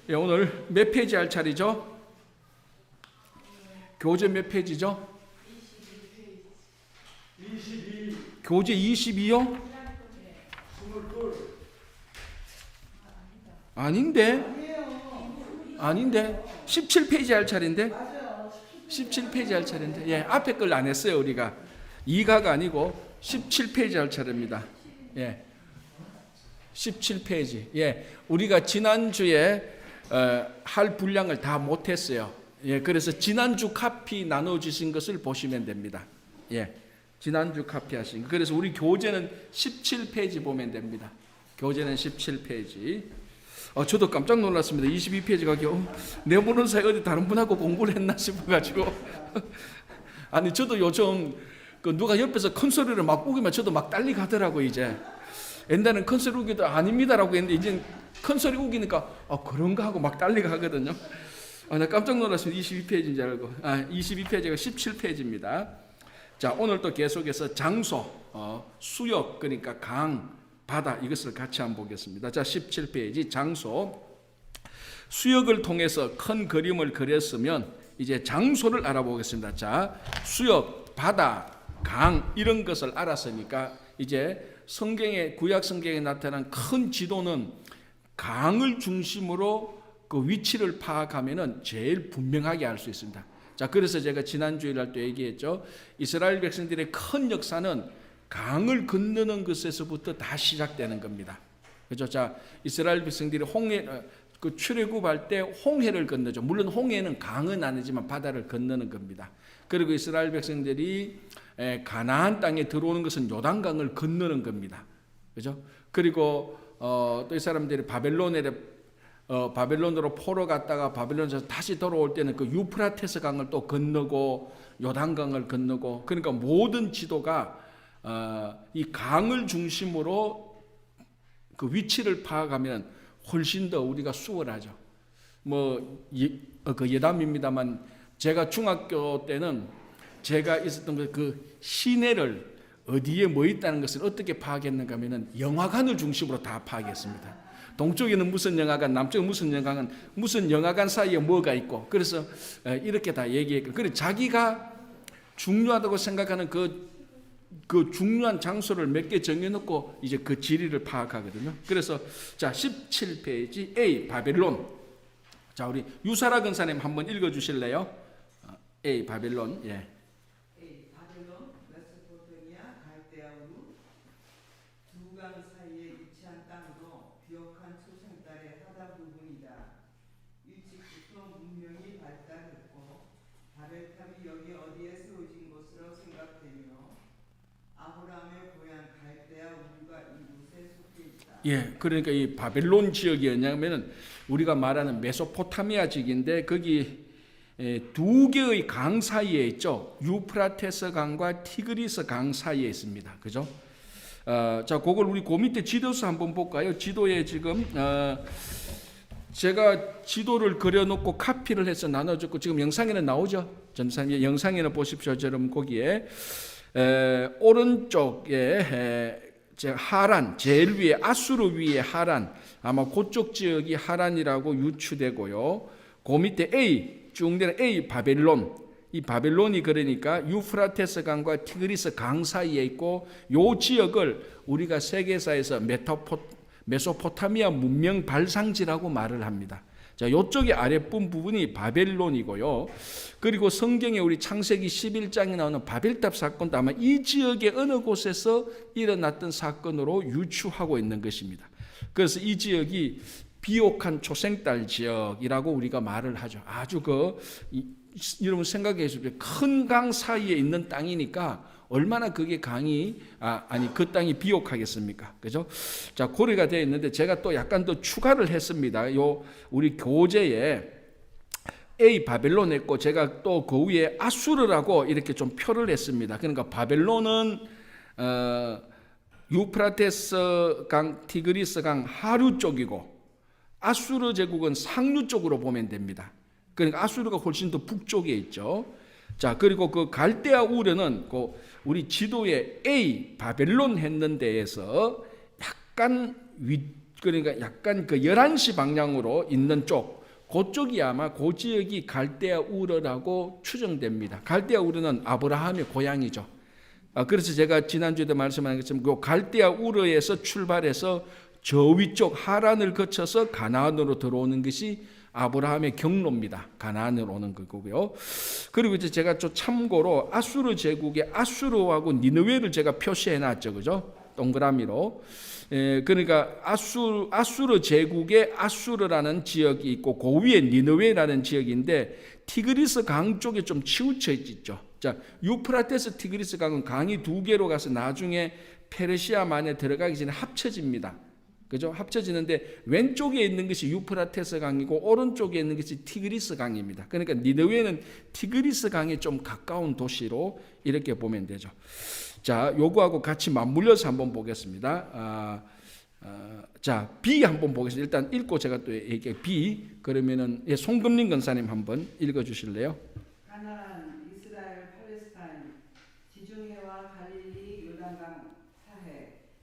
예, 오늘 몇 페이지 할 차례죠? 교재 몇 페이지죠? 22. 교재 22요? 22. 아닌데 17페이지 할 차례인데 17페이지 할 차례인데 예, 앞에 걸 안 했어요. 우리가 2가가 아니고 17페이지 할 차례입니다. 예, 17페이지. 예, 우리가 지난주에 할 분량을 다 못했어요. 예, 그래서 지난주 카피 나눠주신 것을 보시면 됩니다. 예, 지난주 카피 하신 거. 그래서 우리 교재는 17페이지 보면 됩니다. 교재는 17페이지. 저도 깜짝 놀랐습니다. 22페이지 가기 내보는 사이 어디 다른 분하고 공부를 했나 싶어가지고 아니 저도 요즘 그 누가 옆에서 큰 소리를 막 우기면 저도 막 딸리 가더라고. 이제 옛날에는 큰 소리 우기도 아닙니다라고 했는데 이제 큰 소리 우기니까 그런가 하고 막 딸리 가거든요. 나 깜짝 놀랐습니다. 22페이지인 줄 알고. 22페이지가 17페이지입니다. 자, 오늘 또 계속해서 장소, 수역, 그러니까 강, 바다, 이것을 같이 한번 보겠습니다. 자, 17페이지 장소. 수역을 통해서 큰 그림을 그렸으면 이제 장소를 알아보겠습니다. 자, 수역, 바다, 강 이런 것을 알았으니까 이제 성경에, 구약 성경에 나타난 큰 지도는 강을 중심으로 그 위치를 파악하면은 제일 분명하게 알 수 있습니다. 자, 그래서 제가 지난주일 날 또 얘기했죠. 이스라엘 백성들의 큰 역사는 강을 건너는 것에서부터 다 시작되는 겁니다. 그렇죠? 자, 이스라엘 백성들이 그 출애굽할 때 홍해를 건너죠. 물론 홍해는 강은 아니지만 바다를 건너는 겁니다. 그리고 이스라엘 백성들이 가나안 땅에 들어오는 것은 요단강을 건너는 겁니다. 그렇죠? 그리고 또 이 사람들이 바벨론으로 포로 갔다가 바벨론에서 다시 돌아올 때는 그 유프라테스 강을 또 건너고 요단강을 건너고, 그러니까 모든 지도가 이 강을 중심으로 그 위치를 파악하면 훨씬 더 우리가 수월하죠. 그 예담입니다만 제가 중학교 때는 제가 있었던 그 시내를 어디에 뭐 있다는 것을 어떻게 파악했는가 하면은 영화관을 중심으로 다 파악했습니다. 동쪽에는 무슨 영화관, 남쪽은 무슨 영화관, 무슨 영화관 사이에 뭐가 있고, 그래서 이렇게 다 얘기했고, 그래서 자기가 중요하다고 생각하는 그 중요한 장소를 몇 개 정해놓고 이제 그 지리를 파악하거든요. 그래서 자, 17페이지 A 바벨론. 자, 우리 유사라 근사님 한번 읽어주실래요? A 바벨론. 예. A 바벨론, 메소포타미아, 갈대아 우루, 두 강 사이에 위치한 땅으로 비옥한 초생딸의 하다 부분이다. 일찍부터 문명이 발달했고 바벨탑이 여기 어디에 세워진 것으로 생각되며 아브라함의 고향 갈대아 우루가 이곳에 속해 있다. 예, 그러니까 이 바벨론 지역이었냐면은 우리가 말하는 메소포타미아 지역인데 거기 두 개의 강 사이에 있죠. 유프라테스 강과 티그리스 강 사이에 있습니다. 그죠? 자, 그걸 우리 그 밑에 지도서 한번 볼까요? 지도에 지금 제가 지도를 그려놓고 카피를 해서 나눠줬고 지금 영상에는 나오죠. 전사님 영상에는 보십시오. 여러분 거기에 오른쪽에 하란, 제일 위에 아수르 위에 하란, 아마 그쪽 지역이 하란이라고 유추되고요. 그 밑에 A 쭉 내려 A 바벨론. 이 바벨론이 그러니까 유프라테스 강과 티그리스 강 사이에 있고, 요 지역을 우리가 세계사에서 메소포타미아 문명 발상지라고 말을 합니다. 자, 요쪽이 아랫분 부분이 바벨론이고요. 그리고 성경에 우리 창세기 11장에 나오는 바벨탑 사건도 아마 이 지역의 어느 곳에서 일어났던 사건으로 유추하고 있는 것입니다. 그래서 이 지역이 비옥한 초생딸 지역이라고 우리가 말을 하죠. 아주 여러분 생각해 보십시오. 큰 강 사이에 있는 땅이니까 얼마나 그게 그 땅이 비옥하겠습니까? 그죠? 자, 고려가 되어 있는데 제가 또 약간 더 추가를 했습니다. 우리 교재에 A 바벨론 했고 제가 또 그 위에 아수르라고 이렇게 좀 표를 했습니다. 그러니까 바벨론은 유프라테스 강, 티그리스 강 하류 쪽이고 아수르 제국은 상류 쪽으로 보면 됩니다. 그러니까 아수르가 훨씬 더 북쪽에 있죠. 자, 그리고 그 갈대아 우르는 우리 지도에 A 바벨론 했는 데에서 약간 그러니까 약간 그 11시 방향으로 있는 쪽, 그쪽이 아마 그 지역이 갈대아 우르라고 추정됩니다. 갈대아 우르는 아브라함의 고향이죠. 그래서 제가 지난주에도 말씀한 것처럼 그 갈대아 우르에서 출발해서 저 위쪽 하란을 거쳐서 가나안으로 들어오는 것이 아브라함의 경로입니다. 가나안으로 오는 거고요. 그리고 이제 제가 좀 참고로 아수르 제국의 아수르하고 니느웨를 제가 표시해 놨죠. 그죠? 동그라미로. 그러니까 아수르 제국의 아수르라는 지역이 있고 그 위에 니느웨라는 지역인데 티그리스 강 쪽에 좀 치우쳐 있죠. 자, 유프라테스 티그리스 강은 강이 두 개로 가서 나중에 페르시아만에 들어가기 전에 합쳐집니다. 그죠? 합쳐지는데 왼쪽에 있는 것이 유프라테스 강이고 오른쪽에 있는 것이 티그리스 강입니다. 그러니까 니느웨는 티그리스 강에 좀 가까운 도시로 이렇게 보면 되죠. 자, 요거하고 같이 맞물려서 한번 보겠습니다. 자, B 한번 보겠습니다. 일단 읽고 제가 또 얘기해. B 그러면은 송금림 권사님 한번 읽어주실래요? 가나안, 이스라엘, 팔레스타인, 지중해와 갈릴리, 요단강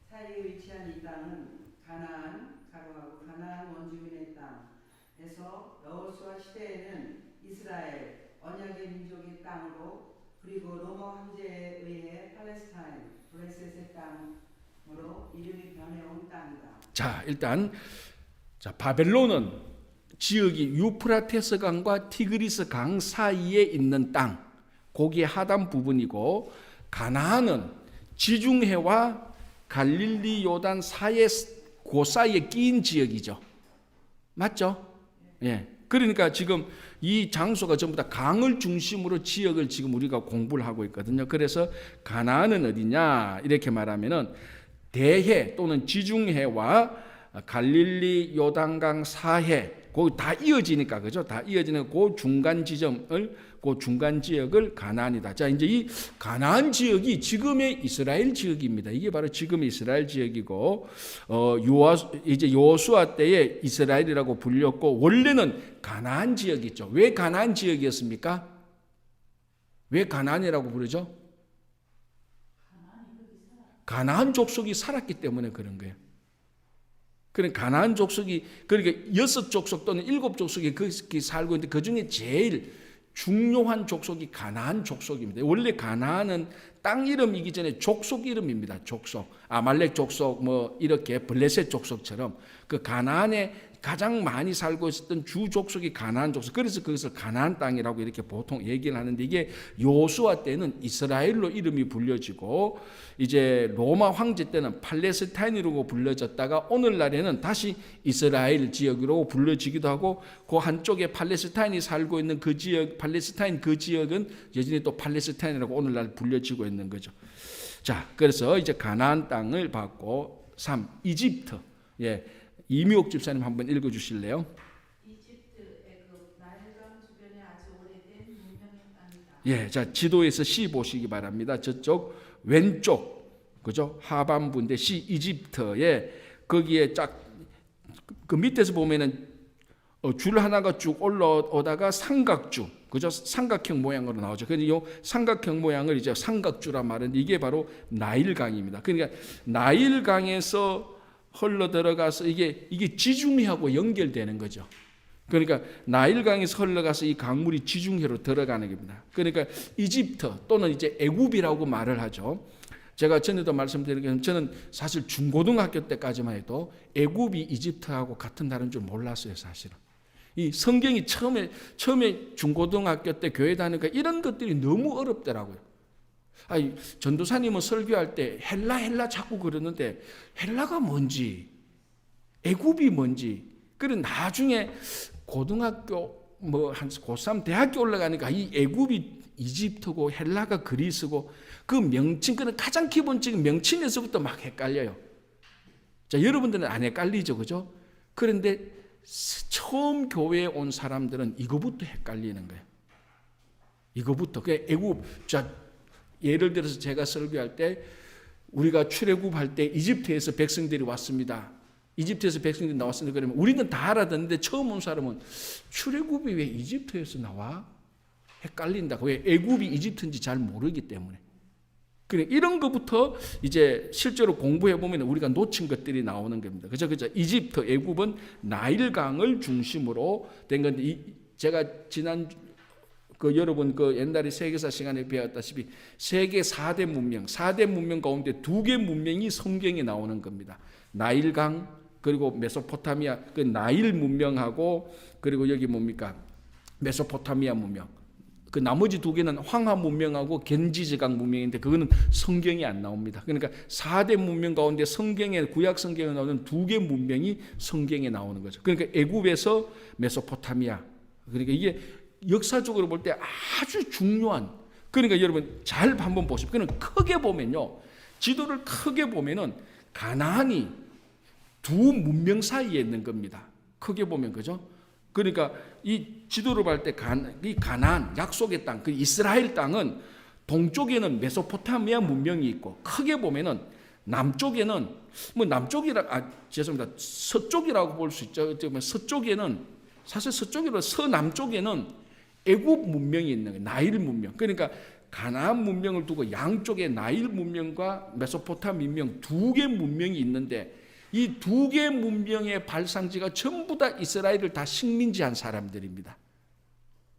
사이에 위치한 이 땅은 가나안 원주민의 땅에서 여호수아 시대에는 이스라엘 언약의 민족의 땅으로 그리고 로마 황제에 의해 팔레스타인 브레셋의 땅으로 이름이 변해온 땅이다. 자, 일단 바벨론은 지역이 유프라테스 강과 티그리스 강 사이에 있는 땅, 거기에 하단 부분이고 가나안은 지중해와 갈릴리 요단 그 사이에 끼인 지역이죠. 맞죠? 예. 그러니까 지금 이 장소가 전부 다 강을 중심으로 지역을 지금 우리가 공부를 하고 있거든요. 그래서 가나안은 어디냐 이렇게 말하면은 대해 또는 지중해와 갈릴리 요단강 사해 거기 다 이어지니까 그죠? 다 이어지는 그 중간 지점을 그 중간 지역을 가나안이다. 자, 이제 이 가나안 지역이 지금의 이스라엘 지역입니다. 이게 바로 지금의 이스라엘 지역이고 이제 여호수아 때에 이스라엘이라고 불렸고 원래는 가나안 지역이죠. 왜 가나안 지역이었습니까? 왜 가나안이라고 부르죠? 가나안 족속이 살았기 때문에 그런 거예요. 그러니까 가나안 족속이 그러니까 6족속 또는 7족속이 거기 살고 있는데 그 중에 제일 중요한 족속이 가나안 족속입니다. 원래 가나안은 땅 이름이기 전에 족속 이름입니다. 족속. 아말렉 족속 뭐 이렇게 블레셋 족속처럼 그 가나안에 가장 많이 살고 있었던 주 족속이 가나안 족속. 그래서 그것을 가나안 땅이라고 이렇게 보통 얘기를 하는데 이게 여호수아 때는 이스라엘로 이름이 불려지고 이제 로마 황제 때는 팔레스타인이라고 불려졌다가 오늘날에는 다시 이스라엘 지역으로 불려지기도 하고 그 한쪽에 팔레스타인이 살고 있는 그 지역 팔레스타인 그 지역은 여전히 또 팔레스타인이라고 오늘날 불려지고 있는 거죠. 자, 그래서 이제 가나안 땅을 받고 3. 이집트. 예. 이미옥 집사님 한번 읽어주실래요? 이집트 애굽 나일강 주변에 아주 오래된 문명의 땅이다. 예, 자 지도에서 C 보시기 바랍니다. 저쪽 왼쪽 그죠 하반부인데 C 이집트에 거기에 쫙 그 밑에서 보면은 줄 하나가 쭉 올라오다가 삼각주 그죠 삼각형 모양으로 나오죠. 그래서 이 삼각형 모양을 이제 삼각주라 말하는데 이게 바로 나일강입니다. 그러니까 나일강에서 흘러 들어가서 이게 지중해하고 연결되는 거죠. 그러니까 나일강에서 흘러가서 이 강물이 지중해로 들어가는 겁니다. 그러니까 이집트 또는 이제 애굽이라고 말을 하죠. 제가 전에도 말씀드린 게 저는 사실 중고등학교 때까지만 해도 애굽이 이집트하고 같은 나라인 줄 몰랐어요, 사실은. 이 성경이 처음에 중고등학교 때 교회 다니니까 이런 것들이 너무 어렵더라고요. 아니, 전도사님은 설교할 때 헬라 자꾸 그러는데 헬라가 뭔지 애굽이 뭔지 그래 나중에 고등학교 뭐 한 고3 대학교 올라가니까 이 애굽이 이집트고 헬라가 그리스고 그 명칭 그는 가장 기본적인 명칭에서부터 막 헷갈려요. 자, 여러분들은 안 헷갈리죠, 그죠? 그런데 처음 교회에 온 사람들은 이거부터 헷갈리는 거예요. 이거부터 그 애굽 자. 예를 들어서 제가 설교할 때 우리가 출애굽할 때 이집트에서 백성들이 왔습니다. 이집트에서 백성들이 나왔습니다. 그러면 우리는 다 알아듣는데 처음 온 사람은 출애굽이 왜 이집트에서 나와? 헷갈린다. 왜 애굽이 이집트인지 잘 모르기 때문에. 그래 이런 것부터 이제 실제로 공부해 보면 우리가 놓친 것들이 나오는 겁니다. 그죠? 이집트, 애굽은 나일강을 중심으로 된 건데 제가 지난 여러분 옛날에 세계사 시간에 배웠다시피 세계 4대 문명, 4대 문명 가운데 2개 문명이 성경에 나오는 겁니다. 나일강 그리고 메소포타미아 나일 문명하고 그리고 여기 뭡니까? 메소포타미아 문명. 나머지 2개는 황하 문명하고 겐지즈강 문명인데 그거는 성경에 안 나옵니다. 그러니까 4대 문명 가운데 구약 성경에 나오는 2개 문명이 성경에 나오는 거죠. 그러니까 애굽에서 메소포타미아. 그러니까 이게 역사적으로 볼 때 아주 중요한, 그러니까 여러분 잘 한번 보십시오. 그는 크게 보면요, 지도를 크게 보면은 가나안이 2 문명 사이에 있는 겁니다. 크게 보면 그죠? 그러니까 이 지도를 볼 때 이 가나안 약속의 땅, 그 이스라엘 땅은 동쪽에는 메소포타미아 문명이 있고 크게 보면은 남쪽에는 죄송합니다. 서쪽이라고 볼 수 있죠. 서쪽에는 사실 서남쪽에는 애굽 문명이 있는 거예요. 나일 문명. 그러니까 가나안 문명을 두고 양쪽에 나일 문명과 메소포타미아 문명 2개 문명이 있는데 이 2개 문명의 발상지가 전부 다 이스라엘을 다 식민지한 사람들입니다.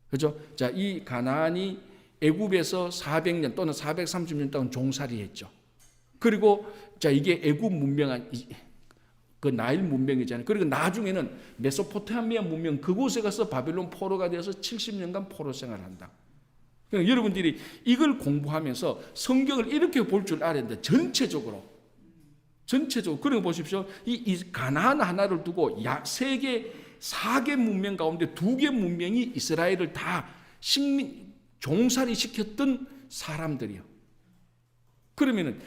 그죠? 자, 이 가나안이 애굽에서 400년 또는 430년 동안 종살이했죠. 그리고 자, 이게 애굽 문명한 그 나일 문명이잖아요. 그리고 나중에는 메소포타미아 문명 그곳에 가서 바벨론 포로가 되어서 70년간 포로 생활한다. 그러니까 여러분들이 이걸 공부하면서 성경을 이렇게 볼 줄 알아야 된다. 전체적으로. 그리고 보십시오. 이 가나안 하나를 두고 세계 4개 문명 가운데 2개 문명이 이스라엘을 다 종살이 시켰던 사람들이요. 그러면은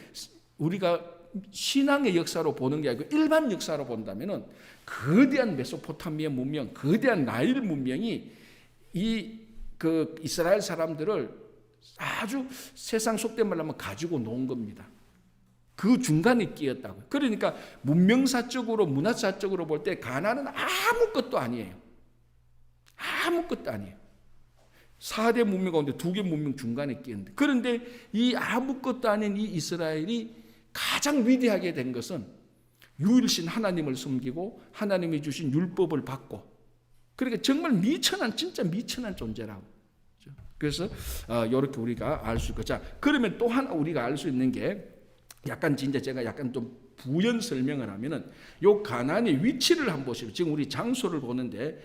우리가 신앙의 역사로 보는 게 아니고 일반 역사로 본다면은 거대한 메소포타미아 문명, 거대한 나일 문명이 이스라엘 사람들을 아주 세상 속된 말로 하면 가지고 놓은 겁니다. 그 중간에 끼었다고. 그러니까 문명사적으로 문화사적으로 볼 때 가나안은 아무것도 아니에요. 아무것도 아니에요. 4대 문명 가운데 2개 문명 중간에 끼었는데, 그런데 이 아무것도 아닌 이 이스라엘이 가장 위대하게 된 것은 유일신 하나님을 섬기고 하나님이 주신 율법을 받고, 그러니까 정말 진짜 미천한 존재라고. 그래서 이렇게 우리가 알 수 있고, 자 그러면 또 하나 우리가 알 수 있는 게 약간 진짜 제가 약간 좀 부연 설명을 하면은 요 가나안의 위치를 한번 보시죠. 지금 우리 장소를 보는데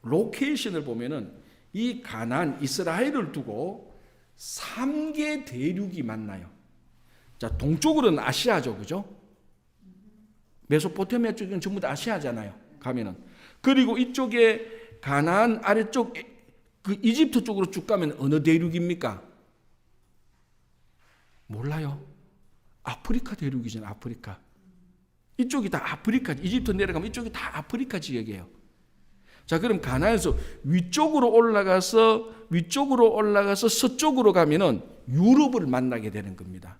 로케이션을 보면은 이 가나안 이스라엘을 두고 3개 대륙이 만나요. 자, 동쪽으로는 아시아죠, 그죠? 메소포타미아 쪽은 전부 다 아시아잖아요. 가면은. 그리고 이쪽에 가나안 아래쪽 그 이집트 쪽으로 쭉 가면 어느 대륙입니까? 몰라요. 아프리카 대륙이잖아요. 아프리카. 이쪽이 다 아프리카. 이집트 내려가면 이쪽이 다 아프리카 지역이에요. 자, 그럼 가나안에서 위쪽으로 올라가서 서쪽으로 가면은 유럽을 만나게 되는 겁니다.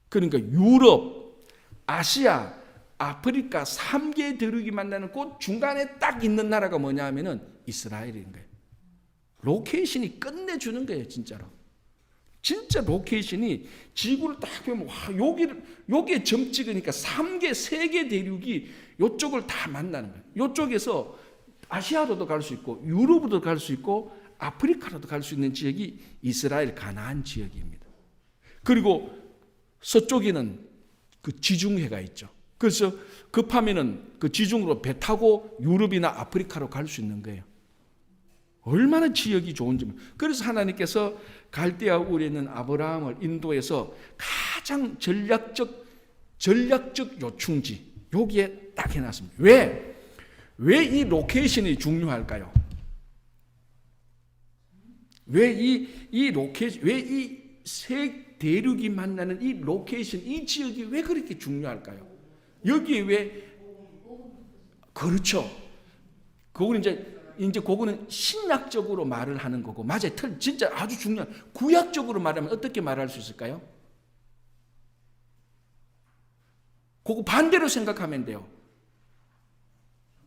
그러니까 유럽, 아시아, 아프리카 3개 대륙이 만나는 그 중간에 딱 있는 나라가 뭐냐 하면은 이스라엘인 거예요. 로케이션이 끝내주는 거예요, 진짜로. 진짜 로케이션이 지구를 딱 보면 여기에 점 찍으니까 3개 대륙이 이쪽을 다 만나는 거예요. 이쪽에서 아시아로도 갈 수 있고 유럽으로도 갈 수 있고 아프리카로도 갈 수 있는 지역이 이스라엘 가나안 지역입니다. 그리고 서쪽에는 그 지중해가 있죠. 그래서 급하면은 그 지중으로 배 타고 유럽이나 아프리카로 갈 수 있는 거예요. 얼마나 지역이 좋은지. 그래서 하나님께서 갈대아 우르에 있는 아브라함을 인도해서 가장 전략적 요충지 여기에 딱 해놨습니다. 왜 이 로케이션이 중요할까요? 왜 이 세 대륙이 만나는 이 로케이션, 이 지역이 왜 그렇게 중요할까요? 여기에 왜? 그렇죠. 그거는 이제 그거는 신약적으로 말을 하는 거고, 맞아요. 진짜 아주 중요한, 구약적으로 말하면 어떻게 말할 수 있을까요? 그거 반대로 생각하면 돼요.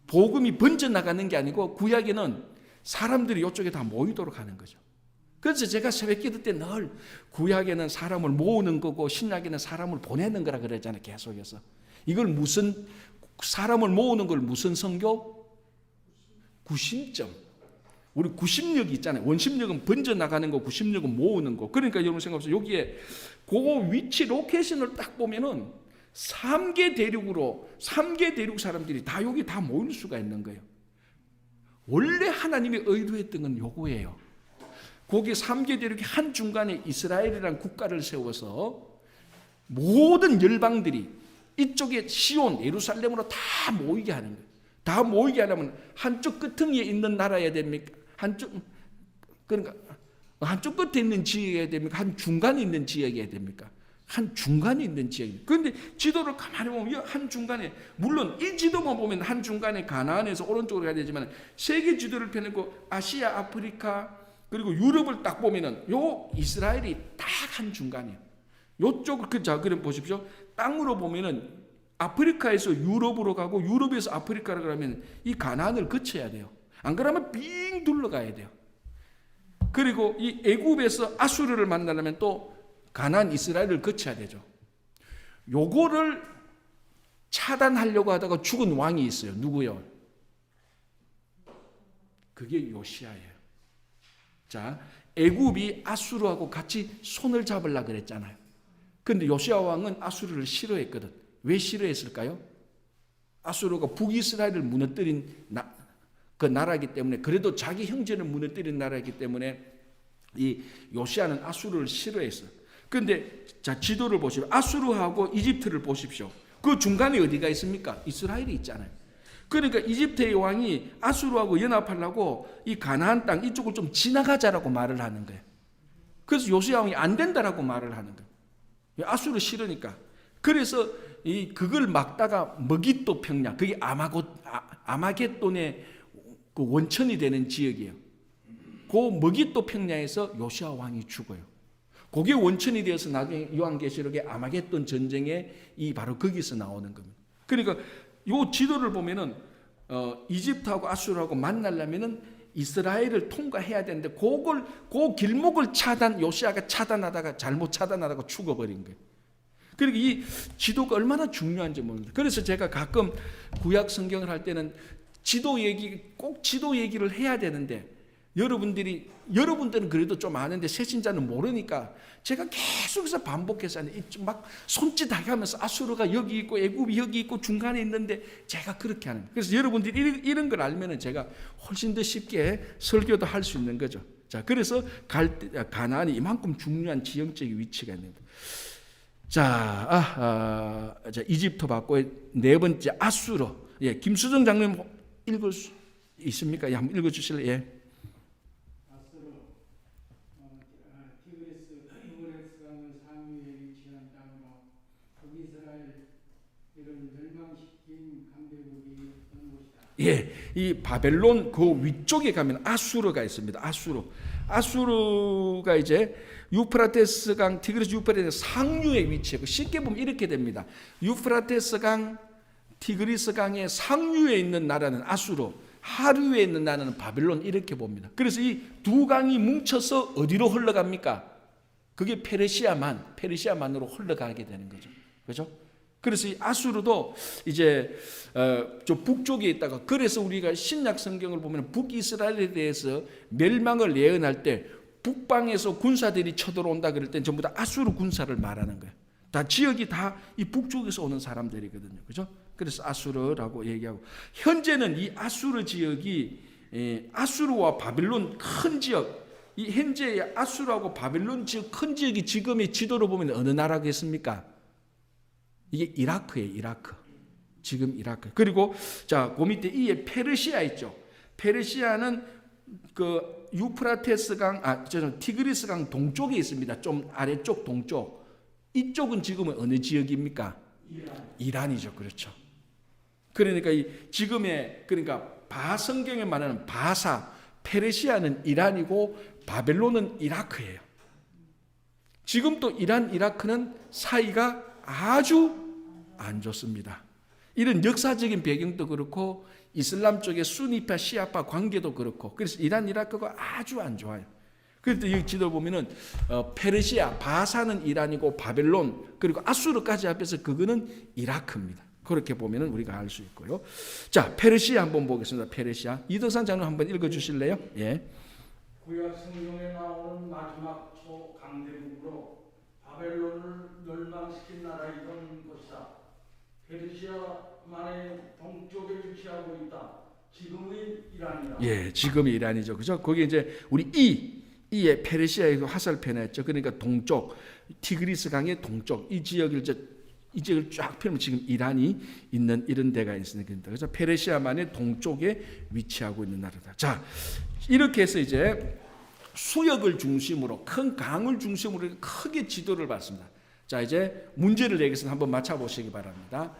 복음이 번져나가는 게 아니고 구약에는 사람들이 이쪽에 다 모이도록 하는 거죠. 그래서 제가 새벽기도 때 늘 구약에는 사람을 모으는 거고 신약에는 사람을 보내는 거라 그랬잖아요. 계속해서. 이걸 무슨 사람을 모으는 걸 무슨 성교? 구심점. 우리 구심력이 있잖아요. 원심력은 번져나가는 거, 구심력은 모으는 거. 그러니까 여러분 생각해보세요. 여기에 그 위치 로케이션을 딱 보면은 3개 대륙 사람들이 다 여기 다 모일 수가 있는 거예요. 원래 하나님이 의도했던 건 요거예요. 거기 3개 대륙의 한 중간에 이스라엘이라는 국가를 세워서 모든 열방들이 이쪽에 시온, 예루살렘으로 다 모이게 하는 거예요. 다 모이게 하려면 한쪽 끝흥이에 있는 나라여야 됩니까? 그러니까 한쪽 끝에 있는 지역이어야 됩니까? 한 중간에 있는 지역이어야 됩니까? 한 중간에 있는 지역입니다. 그런데 지도를 가만히 보면 한 중간에, 물론 이 지도만 보면 한 중간에 가나안에서 오른쪽으로 가야 되지만 세계 지도를 펴놓고 아시아, 아프리카 그리고 유럽을 딱 보면은 요 이스라엘이 딱 한 중간이에요. 요쪽을 자 그럼 보십시오. 땅으로 보면은 아프리카에서 유럽으로 가고 유럽에서 아프리카로 가면 이 가나안을 거쳐야 돼요. 안 그러면 빙 둘러가야 돼요. 그리고 이 애굽에서 아수르를 만나려면 또 가나안 이스라엘을 거쳐야 되죠. 요거를 차단하려고 하다가 죽은 왕이 있어요. 누구요? 그게 요시아예요. 자, 애굽이 아수르하고 같이 손을 잡으려고 그랬잖아요. 근데 요시아 왕은 아수르를 싫어했거든. 왜 싫어했을까요? 아수르가 북이스라엘을 무너뜨린 그 나라이기 때문에, 그래도 자기 형제를 무너뜨린 나라이기 때문에 이 요시아는 아수르를 싫어했어요. 그런데 자 지도를 보십시오. 아수르하고 이집트를 보십시오. 그 중간에 어디가 있습니까? 이스라엘이 있잖아요. 그러니까 이집트의 왕이 아수르하고 연합하려고 이 가나안 땅 이쪽을 좀 지나가자라고 말을 하는 거예요. 그래서 요시아 왕이 안 된다라고 말을 하는 거예요. 아수르 싫으니까. 그래서 그걸 막다가 머깃도 평야, 그게 아마겟돈의 그 원천이 되는 지역이에요. 그 머깃도 평야에서 요시아 왕이 죽어요. 그게 원천이 되어서 나중에 요한계시록의 아마겟돈 전쟁에 바로 거기서 나오는 겁니다. 그러니까 요 지도를 보면은 이집트하고 아수르하고 만나려면은 이스라엘을 통과해야 되는데 그 길목을 요시아가 차단하다가 잘못 차단하다가 죽어버린 거예요. 그러니까 이 지도가 얼마나 중요한지 모릅니다. 그래서 제가 가끔 구약 성경을 할 때는 꼭 지도 얘기를 해야 되는데 여러분들은 그래도 좀 아는데 새신자는 모르니까 제가 계속해서 반복해서 막 손짓하게 하면서 아수르가 여기 있고 애굽이 여기 있고 중간에 있는데 제가 그렇게 하는 거예요. 그래서 여러분들이 이런 걸 알면은 제가 훨씬 더 쉽게 설교도 할 수 있는 거죠. 자, 그래서 가나안이 이만큼 중요한 지형적인 위치가 있는 거예요. 자, 이집트 받고 네 번째 아수르. 예, 김수정 장로님 읽을 수 있습니까? 예, 한번 읽어주실래요? 예. 아수르 티그리스 유브라이스 강을 상류에 위치한 땅으로 북이스라엘 이런 멸망시킨 강대국이 있던 곳이다. 예, 이 바벨론 그 위쪽에 가면 아수르가 있습니다. 아수르가 이제 유프라테스 강, 티그리스 유프라테스 상류에 위치하고, 쉽게 보면 이렇게 됩니다. 유프라테스 강, 티그리스 강의 상류에 있는 나라는 아수르, 하류에 있는 나라는 바벨론, 이렇게 봅니다. 그래서 이 두 강이 뭉쳐서 어디로 흘러갑니까? 그게 페르시아만으로 흘러가게 되는 거죠. 그렇죠? 그래서 이 아수르도 이제 저 북쪽에 있다가, 그래서 우리가 신약 성경을 보면 북이스라엘에 대해서 멸망을 예언할 때 북방에서 군사들이 쳐들어온다 그럴 땐 전부 다 아수르 군사를 말하는 거예요. 다 지역이 다 이 북쪽에서 오는 사람들이거든요. 그죠? 그래서 아수르라고 얘기하고, 현재는 이 아수르 지역이 아수르와 바벨론 큰 지역, 이 현재의 아수르하고 바벨론 지역 큰 지역이 지금의 지도로 보면 어느 나라겠습니까? 이게 이라크예요. 이라크. 지금 이라크. 그리고 자, 그 밑에 이에 페르시아 있죠. 페르시아는 그 유프라테스 강, 티그리스 강 동쪽에 있습니다. 좀 아래쪽 동쪽. 이쪽은 지금은 어느 지역입니까? 이란이죠. 그렇죠. 그러니까 그러니까 성경에 말하는 바사, 페르시아는 이란이고 바벨론은 이라크예요. 지금 또 이란, 이라크는 사이가 아주 안 좋습니다. 이런 역사적인 배경도 그렇고 이슬람 쪽의 수니파, 시아파 관계도 그렇고, 그래서 이란, 이라크가 아주 안 좋아요. 그래서 이 지도를 보면은 페르시아, 바사는 이란이고 바벨론 그리고 아수르까지 합해서 그거는 이라크입니다. 그렇게 보면은 우리가 알 수 있고요. 자, 페르시아 한번 보겠습니다. 페르시아. 이덕산 장로 한번 읽어 주실래요? 예. 구약 성경에 나오는 마지막 초강대국으로 바벨론을 멸망시킨 나라이던 것이다. 페르시아만의 동쪽에 위치하고 있다. 지금의 이란이다. 예, 지금이 이란이죠. 그죠? 거기 이제 우리 이에 페르시아에도 화살표했죠. 그러니까 동쪽, 티그리스 강의 동쪽 이 지역을 이 지역을 쫙 펴면 지금 이란이 있는 이런 데가 있으니까 그래서 페르시아만의 동쪽에 위치하고 있는 나라다. 자, 이렇게 해서 이제 수역을 중심으로 큰 강을 중심으로 크게 지도를 봤습니다. 자, 이제 문제를 내겠습니다. 한번 맞춰보시기 바랍니다.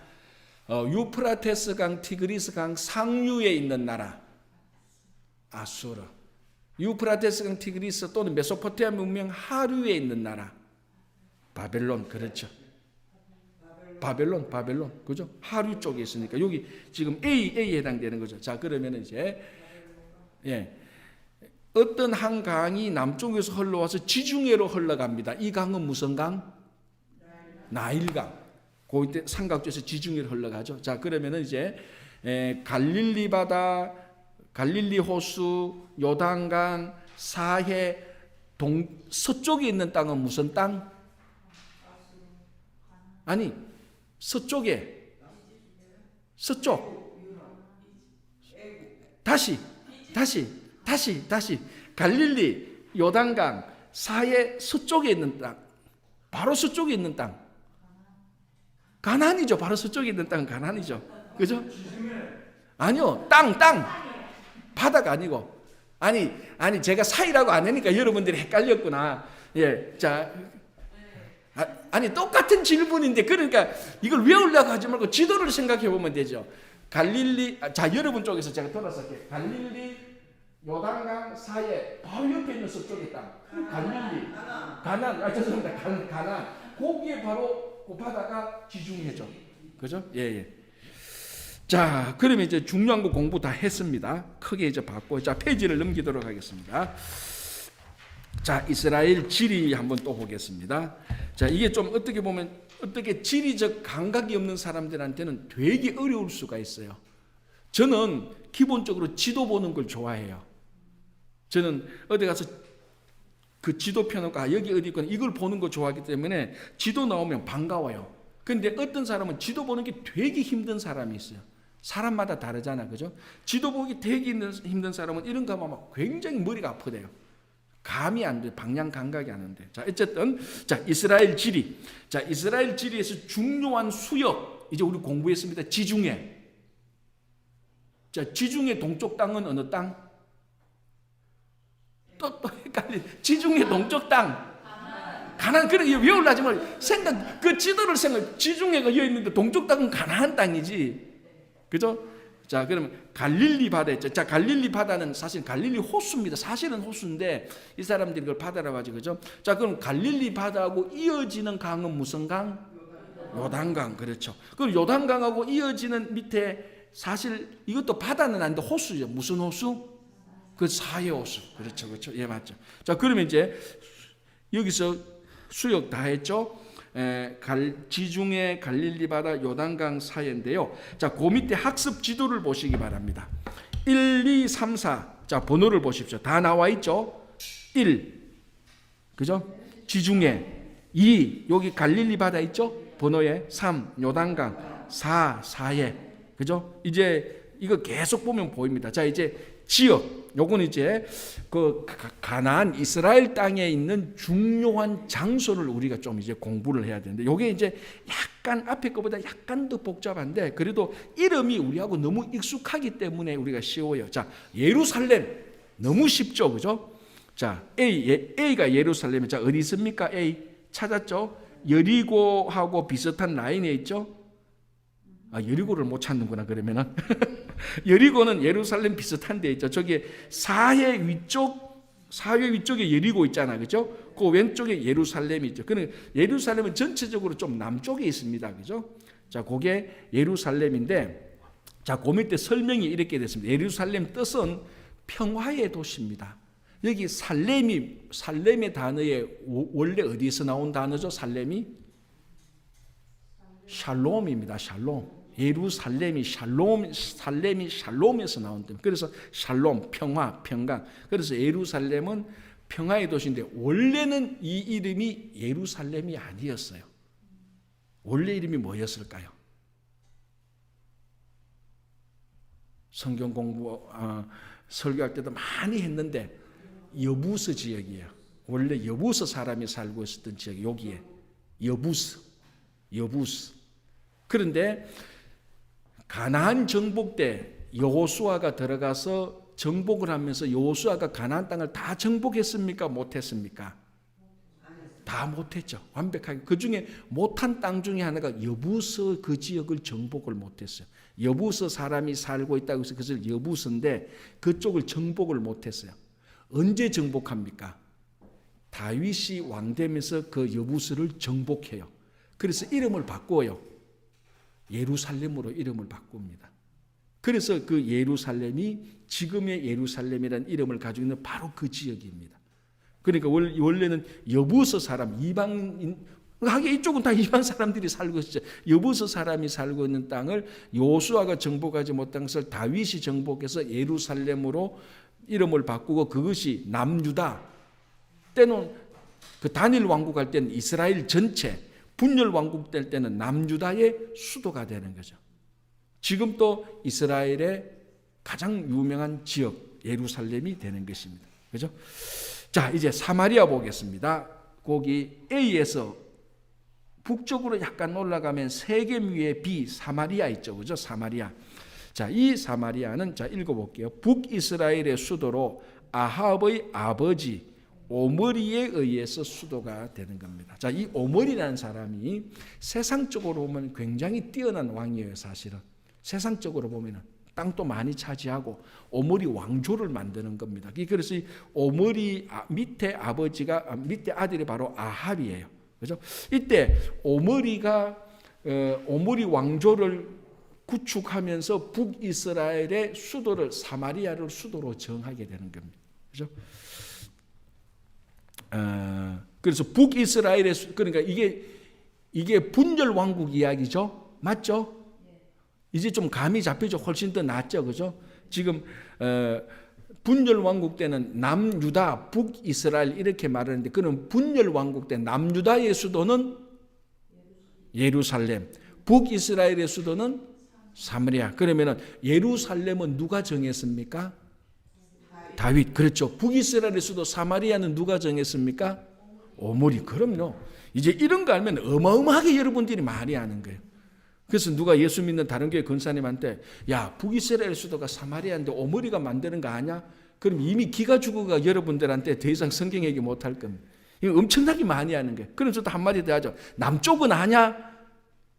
유프라테스 강, 티그리스 강 상류에 있는 나라 아수르. 유프라테스 강, 티그리스 또는 메소포타미아 문명 하류에 있는 나라 바벨론. 그렇죠. 바벨론, 그죠? 하류 쪽에 있으니까 여기 지금 A에 해당되는 거죠. 자, 그러면 이제 어떤 한 강이 남쪽에서 흘러와서 지중해로 흘러갑니다. 이 강은 무슨 강? 나일강. 그 삼각지에서 지중해로 흘러가죠. 자, 그러면은 이제 갈릴리 바다, 갈릴리 호수, 요단강, 사해 서쪽에 있는 땅은 무슨 땅? 아니, 서쪽. 다시. 갈릴리, 요단강, 사해 서쪽에 있는 땅. 바로 서쪽에 있는 땅. 가나안이죠. 바로 서쪽에 있는 땅은 가나안이죠. 그죠? 아니요. 땅. 바다가 아니고. 아니, 제가 사이라고 안 하니까 여러분들이 헷갈렸구나. 예. 자, 아니 똑같은 질문인데 그러니까 이걸 외우려고 하지 말고 지도를 생각해 보면 되죠. 갈릴리, 자, 여러분 쪽에서 제가 돌아서 할게요. 갈릴리, 요단강 사이에 바로 옆에 있는 서쪽의 땅. 갈릴리, 가나안, 죄송합니다. 가나안. 거기에 바로 그 바다가 지중해죠. 그죠? 예. 자, 그러면 이제 중요한 거 공부 다 했습니다. 크게 이제 봤고, 자, 페이지를 넘기도록 하겠습니다. 자, 이스라엘 지리 한번 또 보겠습니다. 자, 이게 좀 어떻게 보면 어떻게 지리적 감각이 없는 사람들한테는 되게 어려울 수가 있어요. 저는 기본적으로 지도 보는 걸 좋아해요. 저는 어디 가서 그 지도 펴놓고 여기 어디 있거나 이걸 보는 거 좋아하기 때문에 지도 나오면 반가워요. 근데 어떤 사람은 지도 보는 게 되게 힘든 사람이 있어요. 사람마다 다르잖아, 그죠? 지도 보기 되게 힘든 사람은 이런 거 하면 막 굉장히 머리가 아프대요. 감이 안 돼, 방향 감각이 안 돼. 자, 어쨌든 자, 이스라엘 지리. 자, 이스라엘 지리에서 중요한 수역 이제 우리 공부했습니다. 지중해. 자, 지중해 동쪽 땅은 어느 땅? 또 헷갈리. 지중해 동쪽 땅. 가나안. 그래 외우려 하지 말고 그 지도를 지중해가 여기 있는데 동쪽 땅은 가나안 땅이지. 그죠? 자, 그러면 갈릴리 바다 있죠. 자, 갈릴리 바다는 사실 갈릴리 호수입니다. 사실은 호수인데 이 사람들이 그걸 바다라고 하죠. 그죠? 자, 그럼 갈릴리 바다하고 이어지는 강은 무슨 강? 요단강. 그렇죠. 그럼 요단강하고 이어지는 밑에 사실 이것도 바다는 아닌데 호수죠. 무슨 호수? 그 사해 호수. 그렇죠. 예, 맞죠. 자, 그러면 이제 여기서 수역 다 했죠. 지중해, 갈릴리 바다, 요단강 사이인데요. 자, 그 밑에 학습 지도를 보시기 바랍니다. 1, 2, 3, 4. 자, 번호를 보십시오. 다 나와 있죠. 1, 그죠? 지중해. 2, 여기 갈릴리 바다 있죠? 번호에. 3, 요단강. 4, 사해. 그죠? 이제 이거 계속 보면 보입니다. 자, 이제 지역. 요건 이제 그 가나안 이스라엘 땅에 있는 중요한 장소를 우리가 좀 이제 공부를 해야 되는데 요게 이제 약간 앞에 거보다 약간 더 복잡한데 그래도 이름이 우리하고 너무 익숙하기 때문에 우리가 쉬워요. 자, 예루살렘 너무 쉽죠, 그죠? 자, A가 예루살렘이 자 어디 있습니까? A 찾았죠? 여리고하고 비슷한 라인에 있죠? 아, 여리고를 못 찾는구나 그러면은. 여리고는 예루살렘 비슷한 데 있죠. 저기 사해 위쪽에 여리고 있잖아, 그죠? 그 왼쪽에 예루살렘이 있죠. 그는 예루살렘은 전체적으로 좀 남쪽에 있습니다, 그죠? 자, 그게 예루살렘인데, 자, 그 밑에 설명이 이렇게 됐습니다. 예루살렘 뜻은 평화의 도시입니다. 여기 살렘의 단어에 원래 어디서 나온 단어죠? 살렘이 샬롬입니다. 샬롬. 예루살렘이 살렘이 샬롬에서 나온 점. 그래서 샬롬, 평화, 평강. 그래서 예루살렘은 평화의 도시인데 원래는 이 이름이 예루살렘이 아니었어요. 원래 이름이 뭐였을까요? 성경 공부 설교할 때도 많이 했는데 여부스 지역이에요. 원래 여부스 사람이 살고 있었던 지역이 여기에 여부스. 그런데 가나안 정복 때 여호수아가 들어가서 정복을 하면서 여호수아가 가나안 땅을 다 정복했습니까? 못했습니까? 다 못했죠. 완벽하게. 그 중에 못한 땅 중에 하나가 여부스 그 지역을 정복을 못했어요. 여부스 사람이 살고 있다고 해서 그것을 여부스인데 그쪽을 정복을 못했어요. 언제 정복합니까? 다윗이 왕 되면서 그 여부스를 정복해요. 그래서 이름을 바꿔요. 예루살렘으로 이름을 바꿉니다. 그래서 그 예루살렘이 지금의 예루살렘이라는 이름을 가지고 있는 바로 그 지역입니다. 그러니까 원래는 여부스 사람, 이방인, 하긴 이쪽은 다 이방 사람들이 살고 있었죠. 여부스 사람이 살고 있는 땅을 여호수아가 정복하지 못한 것을 다윗이 정복해서 예루살렘으로 이름을 바꾸고 그것이 남유다. 때는 그 단일 왕국 할 때는 이스라엘 전체, 분열 왕국 될 때는 남유다의 수도가 되는 거죠. 지금 또 이스라엘의 가장 유명한 지역 예루살렘이 되는 것입니다. 그죠? 자, 이제 사마리아 보겠습니다. 거기 A에서 북쪽으로 약간 올라가면 세겜 위에 B 사마리아 있죠. 그죠? 사마리아. 자, 이 사마리아는 자, 읽어 볼게요. 북이스라엘의 수도로 아합의 아버지 오므리에 의해서 수도가 되는 겁니다. 자, 이 오므리라는 사람이 세상적으로 보면 굉장히 뛰어난 왕이에요, 사실은. 세상적으로 보면은 땅도 많이 차지하고 오므리 왕조를 만드는 겁니다. 그래서 이 오므리 밑에 아버지가 밑에 아들이 바로 아합이에요. 그죠? 이때 오므리가 오므리 왕조를 구축하면서 북이스라엘의 수도를 사마리아를 수도로 정하게 되는 겁니다. 그죠? 그래서 북이스라엘의 그러니까 이게 분열 왕국 이야기죠, 맞죠? 이제 좀 감이 잡히죠. 훨씬 더 낫죠, 그죠? 지금 분열 왕국 때는 남유다, 북이스라엘 이렇게 말하는데 그는 분열 왕국 때 남유다의 수도는 예루살렘, 북이스라엘의 수도는 사마리아. 그러면은 예루살렘은 누가 정했습니까? 다윗. 그렇죠. 북이스라엘의 수도 사마리아는 누가 정했습니까? 오므리. 그럼요. 이제 이런 거 알면 어마어마하게 여러분들이 많이 아는 거예요. 그래서 누가 예수 믿는 다른 교회 권사님한테 야, 북이스라엘 수도가 사마리아인데 오므리가 만드는 거 아냐? 그럼 이미 기가 죽어가 여러분들한테 더 이상 성경 얘기 못할 겁니다. 이거 엄청나게 많이 하는 거예요. 그럼 저도 한마디 더 하죠. 남쪽은 아냐?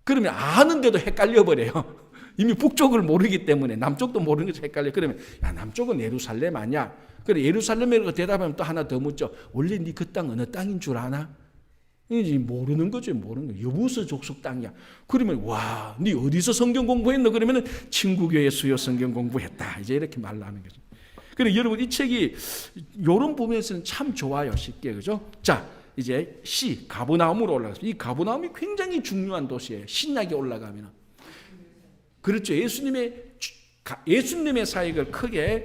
그러면 아는데도 헷갈려 버려요. 이미 북쪽을 모르기 때문에 남쪽도 모르는 것이 헷갈려. 그러면 야, 남쪽은 예루살렘 아니야? 그래, 예루살렘이라고 대답하면 또 하나 더 묻죠. 원래 네 그 땅 어느 땅인 줄 아나? 이제 모르는 거죠, 모르는 거. 여부스 족속 땅이야. 그러면 와, 네 어디서 성경 공부했노? 그러면은 친구 교회 수요 성경 공부했다. 이제 이렇게 말하는 거죠. 그래, 여러분 이 책이 이런 부분에서는 참 좋아요, 쉽게, 그죠? 자, 이제 C 가버나움으로 올라갔습니다. 이 가버나움이 굉장히 중요한 도시예요. 신약에 올라가면은. 그렇죠. 예수님의 사역을 크게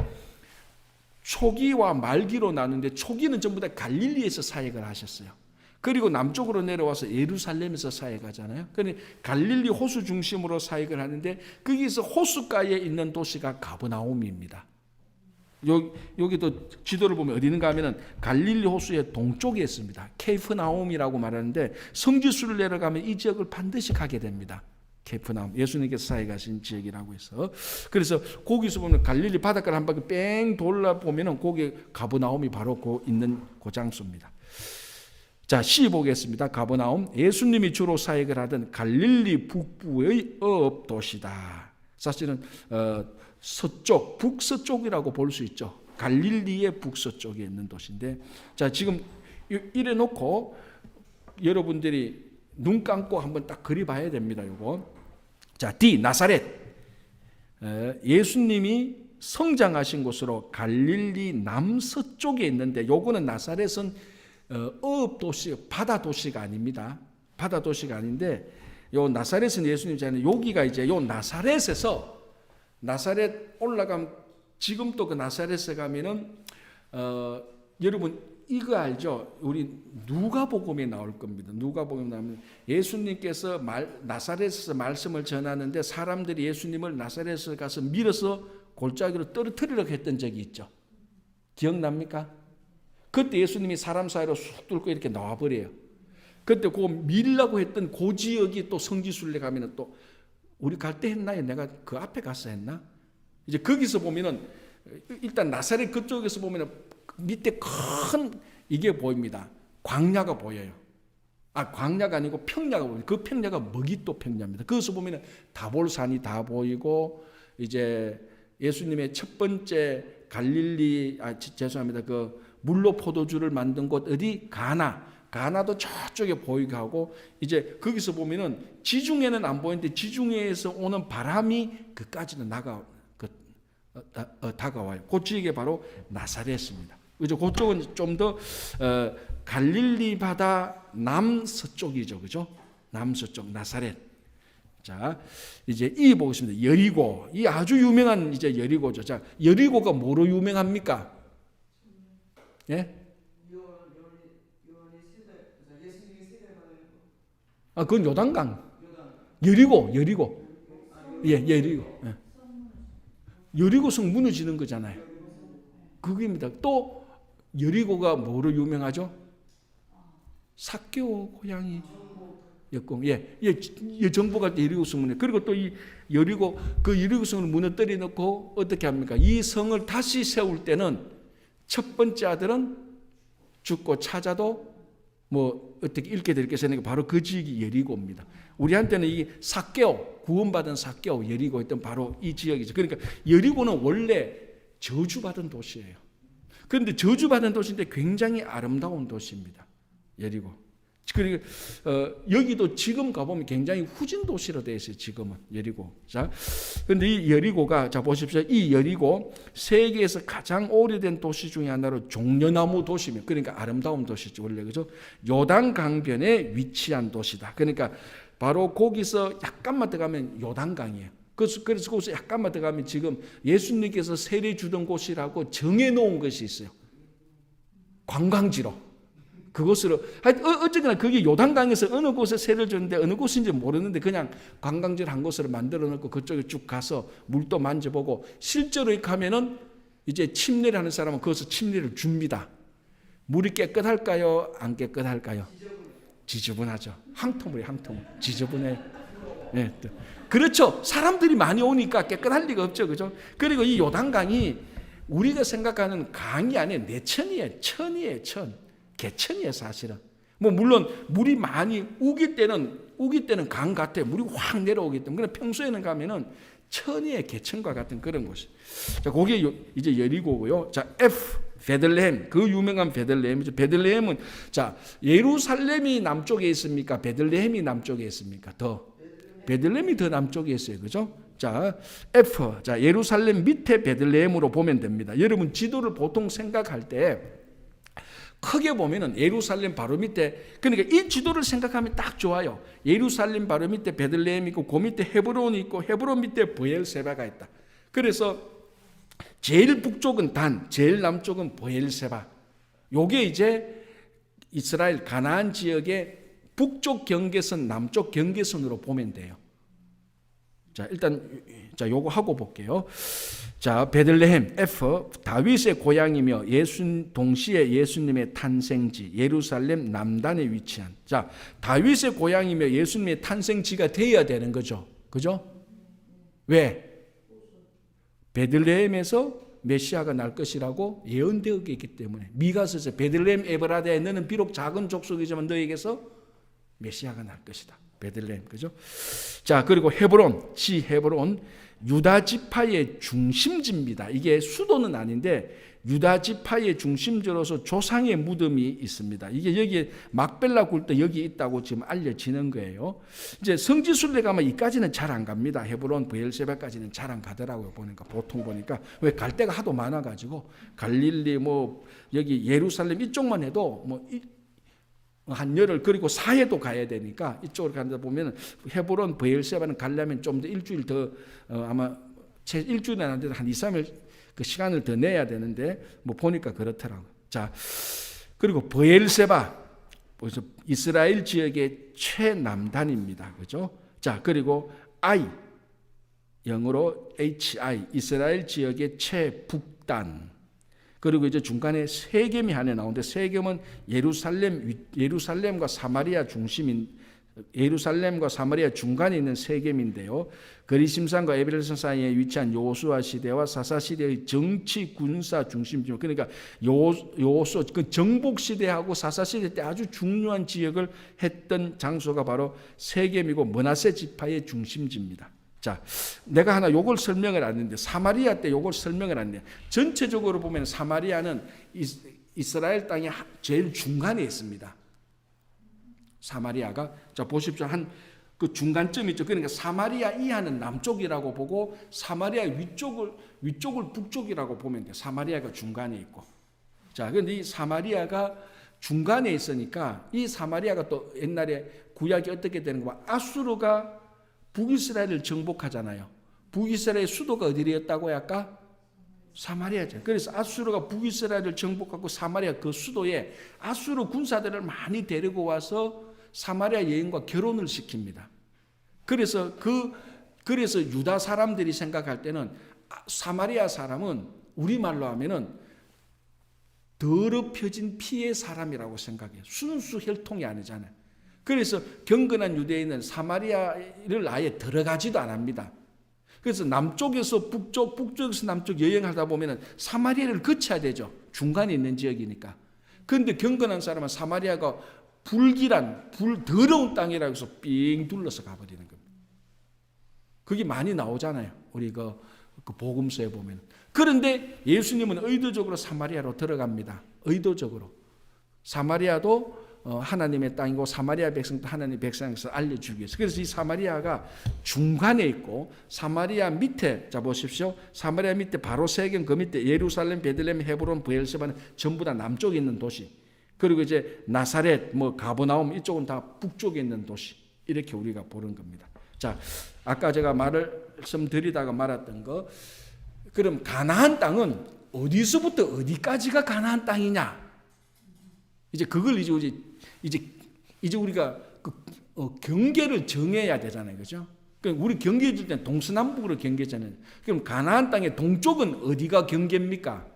초기와 말기로 나누는데 초기는 전부 다 갈릴리에서 사역을 하셨어요. 그리고 남쪽으로 내려와서 예루살렘에서 사역하잖아요. 그러니까 갈릴리 호수 중심으로 사역을 하는데 거기서 호수가에 있는 도시가 가버나움입니다. 여기도 지도를 보면 어디 있는가 하면은 갈릴리 호수의 동쪽에 있습니다. 케이프나움이라고 말하는데 성지수를 내려가면 이 지역을 반드시 가게 됩니다. 케이프나움, 예수님께서 사역하신 지역이라고 해서. 그래서 거기서 보면 갈릴리 바닷가를 한 바퀴 뺑 돌아보면은 거기 가버나움이 바로 그 있는 그 장소입니다. 자, C 보겠습니다. 가버나움, 예수님이 주로 사역을 하던 갈릴리 북부의 어업 도시다. 사실은 서쪽, 북서쪽이라고 볼 수 있죠. 갈릴리의 북서쪽에 있는 도시인데, 자, 지금 이래 놓고 여러분들이 눈 감고 한번 딱 그려봐야 됩니다. 요거. 자, D 나사렛. 예수님이 성장하신 곳으로 갈릴리 남서쪽에 있는데, 요거는 나사렛은 어업도시, 바다도시가 아닙니다. 바다도시가 아닌데, 요 나사렛은 예수님 자는 여기가 이제 요 나사렛에서, 나사렛 올라가면, 지금 또 그 나사렛에 가면은 여러분 이거 알죠? 우리 누가복음에 나올 겁니다. 누가복음에 나오면 예수님께서 나사렛에서 말씀을 전하는데 사람들이 예수님을 나사렛에 가서 밀어서 골짜기로 떨어뜨리려고 했던 적이 있죠. 기억납니까? 그때 예수님이 사람 사이로 쑥 뚫고 이렇게 나와버려요. 그때 그 밀려고 했던 그 지역이 또 성지순례 가면은 또 우리 갈 때 했나요? 내가 그 앞에 가서 했나? 이제 거기서 보면은 일단 나사렛 그쪽에서 보면은 밑에 큰 이게 보입니다. 광야가 보여요. 광야가 아니고 평야가 보입니다. 그 평야가 머깃도 평야입니다. 거기서 보면은 다볼산이 다 보이고, 이제 예수님의 첫 번째 갈릴리, 죄송합니다. 그 물로 포도주를 만든 곳 어디? 가나도 저쪽에 보이게 하고, 이제 거기서 보면은 지중해는 안 보이는데 지중해에서 오는 바람이 그까지는 다가와요. 그 지역이 바로 나사렛입니다. 그죠? 그쪽은 좀 더 갈릴리 바다 남서쪽이죠, 그죠? 남서쪽 나사렛. 자, 이제 이 보겠습니다. 여리고, 이 아주 유명한 이제 여리고죠. 자, 여리고가 뭐로 유명합니까? 예? 그건 요단강. 여리고. 예, 여리고. 예. 여리고성 무너지는 거잖아요. 그겁니다. 또 여리고가 뭐로 유명하죠? 삭개오 고향이 역공. 예, 정보가 여리고성 문에. 그리고 또 이 여리고, 그 여리고성을 무너뜨려 놓고 어떻게 합니까? 이 성을 다시 세울 때는 첫 번째 아들은 죽고 찾아도 뭐 어떻게 읽게 될 것이 아니라 바로 그 지역이 여리고입니다. 우리한테는 이 삭개오, 구원받은 삭개오, 여리고 했던 바로 이 지역이죠. 그러니까 여리고는 원래 저주받은 도시예요. 그런데 저주받은 도시인데 굉장히 아름다운 도시입니다. 여리고. 그리고 여기도 지금 가보면 굉장히 후진 도시로 되어 있어요. 지금은 여리고. 자, 그런데 이 여리고가, 자 보십시오. 이 여리고 세계에서 가장 오래된 도시 중에 하나로 종려나무 도시입니다. 그러니까 아름다운 도시죠, 원래. 그죠? 요단 강변에 위치한 도시다. 그러니까 바로 거기서 약간만 더 가면 요단강이에요. 그래서 거기서 약간만 더 가면 지금 예수님께서 세례 주던 곳이라고 정해놓은 것이 있어요. 관광지로. 그곳으로, 어쨌거나 그게 요단강에서 어느 곳에 세례를 줬는데 어느 곳인지 모르는데 그냥 관광지를 한 곳으로 만들어 놓고 그쪽에 쭉 가서 물도 만져보고, 실제로 가면은 이제 침례를 하는 사람은 거기서 침례를 줍니다. 물이 깨끗할까요? 안 깨끗할까요? 지저분하죠. 항토물이에요, 항토물. 지저분해요. 네. 그렇죠. 사람들이 많이 오니까 깨끗할 리가 없죠. 그죠? 그리고 이 요단강이 우리가 생각하는 강이 아니에요. 내천이에요. 천이에요, 천. 개천이에요, 사실은. 뭐 물론 물이 많이 우기 때는 강 같아요. 물이 확 내려오기 때문에. 그러나 평소에는 가면은 천이의 개천과 같은 그런 곳이. 자, 그게 이제 여리고고요. 자, 베들레헴, 그 유명한 베들레헴이죠. 베들레헴은, 자, 예루살렘이 남쪽에 있습니까? 베들레헴이 남쪽에 있습니까? 베들레헴이 더 남쪽에 있어요. 그죠? 자, 자, 예루살렘 밑에 베들레헴으로 보면 됩니다. 여러분 지도를 보통 생각할 때 크게 보면은 예루살렘 바로 밑에, 그러니까 이 지도를 생각하면 딱 좋아요. 예루살렘 바로 밑에 베들레헴이 있고, 그 밑에 헤브론이 있고, 헤브론 밑에 브엘세바가 있다. 그래서 제일 북쪽은 단, 제일 남쪽은 브엘세바. 요게 이제 이스라엘 가나안 지역의 북쪽 경계선, 남쪽 경계선으로 보면 돼요. 자, 일단 요거 하고 볼게요. 자, 베들레헴, 다윗의 고향이며 동시에 예수님의 탄생지, 예루살렘 남단에 위치한. 자, 다윗의 고향이며 예수님의 탄생지가 되어야 되는 거죠. 그죠? 왜? 베들레헴에서 메시아가 날 것이라고 예언되어 있기 때문에. 미가서에서 베들레헴 에브라다에 너는 비록 작은 족속이지만 너에게서 메시아가 날 것이다. 베들레헴, 그죠? 자, 그리고 헤브론, 유다 지파의 중심지입니다. 이게 수도는 아닌데 유다 지파의 중심지로서 조상의 무덤이 있습니다. 이게 여기에 막벨라 굴도 여기 있다고 지금 알려지는 거예요. 이제 성지순례 가면 이까지는 잘 안 갑니다. 헤브론, 브엘세바까지는 잘 안 가더라고요. 보니까 보통 보니까 왜 갈 데가 하도 많아가지고 갈릴리 뭐 여기 예루살렘 이쪽만 해도 뭐 한 열흘 그리고 사해도 가야 되니까 이쪽으로 가다 보면 헤브론, 브엘세바는 가려면 좀 더 일주일 더 아마 채 일주일은 안 돼도 한 2, 3일 그 시간을 더 내야 되는데 뭐 보니까 그렇더라고요. 자, 그리고 브엘세바 이스라엘 지역의 최남단입니다. 그죠? 자, 그리고 I 영어로 HI 이스라엘 지역의 최북단. 그리고 이제 중간에 세겜이 하나 나오는데 세겜은 예루살렘과 사마리아 중심인 예루살렘과 사마리아 중간에 있는 세겜인데요. 그리심산과 에벨산 사이에 위치한 요수아 시대와 사사 시대의 정치 군사 중심지역. 그러니까 요수 그 정복 시대하고 사사 시대 때 아주 중요한 지역을 했던 장소가 바로 세겜이고 므낫세 지파의 중심지입니다. 자, 내가 하나 요걸 설명을 안 했는데 사마리아 때 요걸 설명을 안 했는데 전체적으로 보면 사마리아는 이스라엘 땅의 제일 중간에 있습니다. 사마리아가 자 보십시오. 한 그 중간점 있죠. 그러니까 사마리아 이하는 남쪽이라고 보고 사마리아 위쪽을 북쪽이라고 보면 돼요. 사마리아가 중간에 있고. 자, 그런데 이 사마리아가 중간에 있으니까 이 사마리아가 또 옛날에 구약이 어떻게 되는 거야? 아수르가 북이스라엘을 정복하잖아요. 북이스라엘의 수도가 어디였다고요? 아까 사마리아죠. 그래서 아수르가 북이스라엘을 정복하고 사마리아 그 수도에 아수르 군사들을 많이 데리고 와서 사마리아 여인과 결혼을 시킵니다. 그래서 유다 사람들이 생각할 때는 사마리아 사람은 우리말로 하면은 더럽혀진 피의 사람이라고 생각해요. 순수 혈통이 아니잖아요. 그래서 경건한 유대인은 사마리아를 아예 들어가지도 않습니다. 그래서 남쪽에서 북쪽, 북쪽에서 남쪽 여행하다 보면 사마리아를 거쳐야 되죠. 중간에 있는 지역이니까. 그런데 경건한 사람은 사마리아가 더러운 땅이라고 해서 삥 둘러서 가버리는 겁니다. 그게 많이 나오잖아요. 우리 그 복음서에 보면. 그런데 예수님은 의도적으로 사마리아로 들어갑니다. 의도적으로. 사마리아도 하나님의 땅이고 사마리아 백성도 하나님의 백성에서 알려주기 위해서. 그래서 이 사마리아가 중간에 있고 사마리아 밑에 자 보십시오. 사마리아 밑에 바로 세겜 그 밑에 예루살렘, 베들레헴, 헤브론, 브엘세바는 전부 다 남쪽에 있는 도시. 그리고 이제 나사렛, 뭐 가버나움 이쪽은 다 북쪽에 있는 도시. 이렇게 우리가 보는 겁니다. 자, 아까 제가 말씀드리다가 말았던 거. 그럼 가나안 땅은 어디서부터 어디까지가 가나안 땅이냐? 이제 그걸 이제 우리가 경계를 정해야 되잖아요, 그죠? 그러니까 우리 경계해줄 때는 동서남북으로 경계잖아요. 그럼 가나안 땅의 동쪽은 어디가 경계입니까?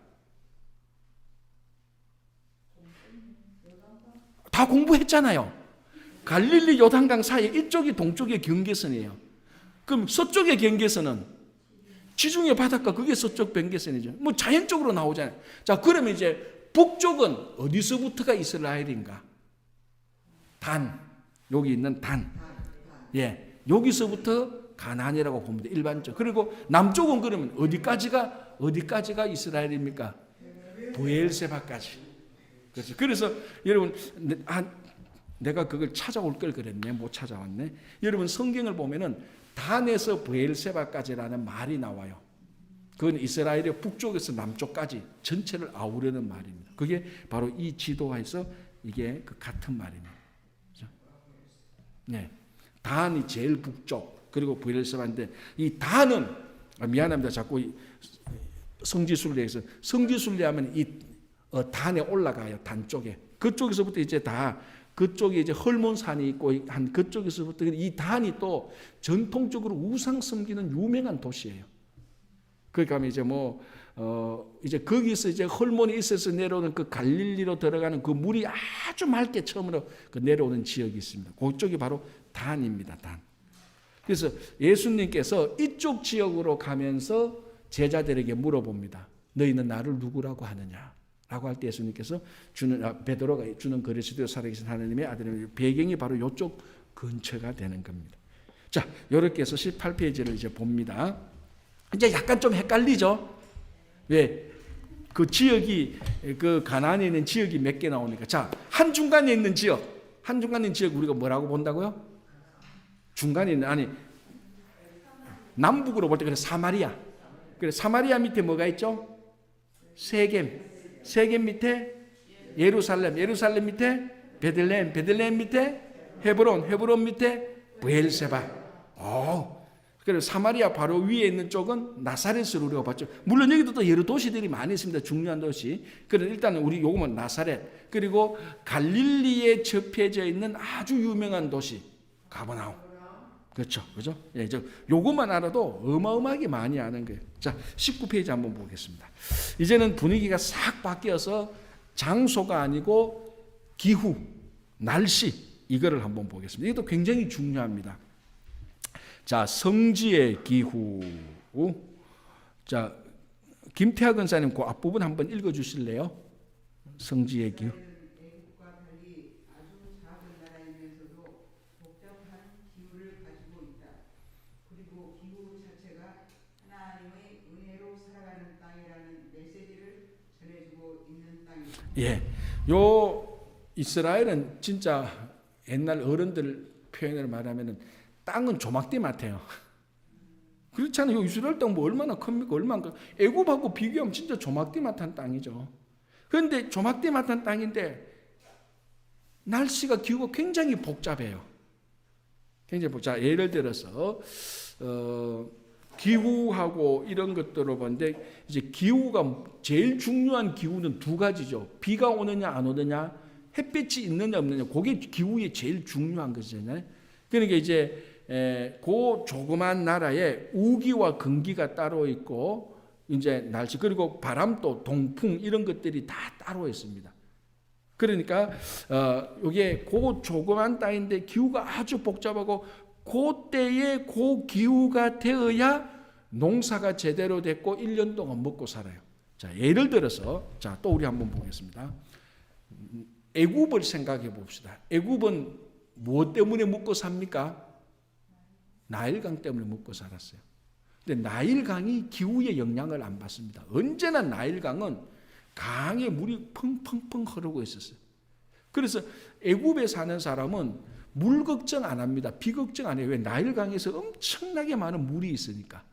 다 공부했잖아요. 갈릴리 요단강 사이 이쪽이 동쪽의 경계선이에요. 그럼 서쪽의 경계선은 지중해 바닷가 그게 서쪽 경계선이죠. 뭐 자연적으로 나오잖아요. 자, 그러면 이제 북쪽은 어디서부터가 이스라엘인가? 단. 여기 있는 단. 예. 여기서부터 가나안이라고 봅니다. 일반적. 그리고 남쪽은 그러면 어디까지가 이스라엘입니까? 브엘세바까지. 그래서 여러분 내가 그걸 찾아올 걸 그랬네. 못 찾아왔네. 여러분 성경을 보면은 단에서 브엘세바까지라는 말이 나와요. 그건 이스라엘의 북쪽에서 남쪽까지 전체를 아우르는 말입니다. 그게 바로 이 지도에서 이게 그 같은 말입니다. 그렇죠? 네. 단이 제일 북쪽 그리고 브엘세바인데 이 단은 미안합니다. 자꾸 성지순례에서 성지순례하면 이 단에 올라가요. 단 쪽에 그쪽에서부터 이제 다 그쪽에 이제 헐몬산이 있고 한 그쪽에서부터 이 단이 또 전통적으로 우상 섬기는 유명한 도시예요. 그러니까 이제 이제 거기서 이제 헐몬이 있어서 내려오는 그 갈릴리로 들어가는 그 물이 아주 맑게 처음으로 그 내려오는 지역이 있습니다. 그쪽이 바로 단입니다. 단. 그래서 예수님께서 이쪽 지역으로 가면서 제자들에게 물어봅니다. 너희는 나를 누구라고 하느냐? 라고 할 때 예수님께서 베드로가 주는 그리스도 살아계신 하나님의 아들의 배경이 바로 이쪽 근처가 되는 겁니다. 자, 이렇게 해서 18페이지를 이제 봅니다. 이제 약간 좀 헷갈리죠? 왜? 그 지역이, 그 가나안에 있는 지역이 몇 개 나오니까. 자, 한중간에 있는 지역, 한중간에 있는 지역 우리가 뭐라고 본다고요? 중간에 있는, 아니, 남북으로 볼 때 그래 사마리아. 그래 사마리아 밑에 뭐가 있죠? 세겜. 세겜 밑에 예루살렘. 예루살렘 밑에 베들레헴. 베들레헴 밑에 헤브론. 헤브론 밑에 브엘세바. 그래서 사마리아 바로 위에 있는 쪽은 나사렛을 우리가 봤죠. 물론 여기도 또 여러 도시들이 많이 있습니다. 중요한 도시. 그래서 일단은 우리 요거는 나사렛. 그리고 갈릴리에 접해져 있는 아주 유명한 도시 가버나움. 그렇죠, 그죠? 예, 요것만 알아도 어마어마하게 많이 아는 거예요. 자, 19페이지 한번 보겠습니다. 이제는 분위기가 싹 바뀌어서 장소가 아니고 기후, 날씨 이거를 한번 보겠습니다. 이것도 굉장히 중요합니다. 자, 성지의 기후. 자, 김태학 원사님 그 앞부분 한번 읽어주실래요? 성지의 기후. 애국과 달리 아주 작은 나라이면서도 복잡한 기후를 가지고 있다. 그리고 기후 자체가 하나님의 은혜로 살아가는 땅이라는 메시지를 전해주고 있는 땅이다. 예, 요 이스라엘은 진짜 옛날 어른들 표현을 말하면은 땅은 조막대 같아요. 그렇잖아요. 이스라엘 땅 뭐 얼마나 큽니까? 얼마나 애굽하고 비교하면 진짜 조막대 같은 땅이죠. 그런데 조막대 같은 땅인데 날씨가 기후가 굉장히 복잡해요. 굉장히 복잡. 예를 들어서 기후하고 이런 것들을 보는데 이제 기후가 제일 중요한 기후는 두 가지죠. 비가 오느냐 안 오느냐, 햇빛이 있느냐 없느냐. 그게 기후의 제일 중요한 거잖아요. 그러니까 이제 그 조그만 나라에 우기와 건기가 따로 있고 이제 날씨 그리고 바람도 동풍 이런 것들이 다 따로 있습니다. 그러니까 이게 그 조그만 땅인데 기후가 아주 복잡하고 그때의 그 기후가 되어야 농사가 제대로 됐고 1년 동안 먹고 살아요. 자, 예를 들어서 자, 또 우리 한번 보겠습니다. 애굽을 생각해 봅시다. 애굽은 무엇 때문에 먹고 삽니까? 나일강 때문에 먹고 살았어요. 근데 나일강이 기후의 영향을 안 받습니다. 언제나 나일강은 강에 물이 펑펑펑 흐르고 있었어요. 그래서 애굽에 사는 사람은 물 걱정 안 합니다. 비 걱정 안 해요. 왜? 나일강에서 엄청나게 많은 물이 있으니까.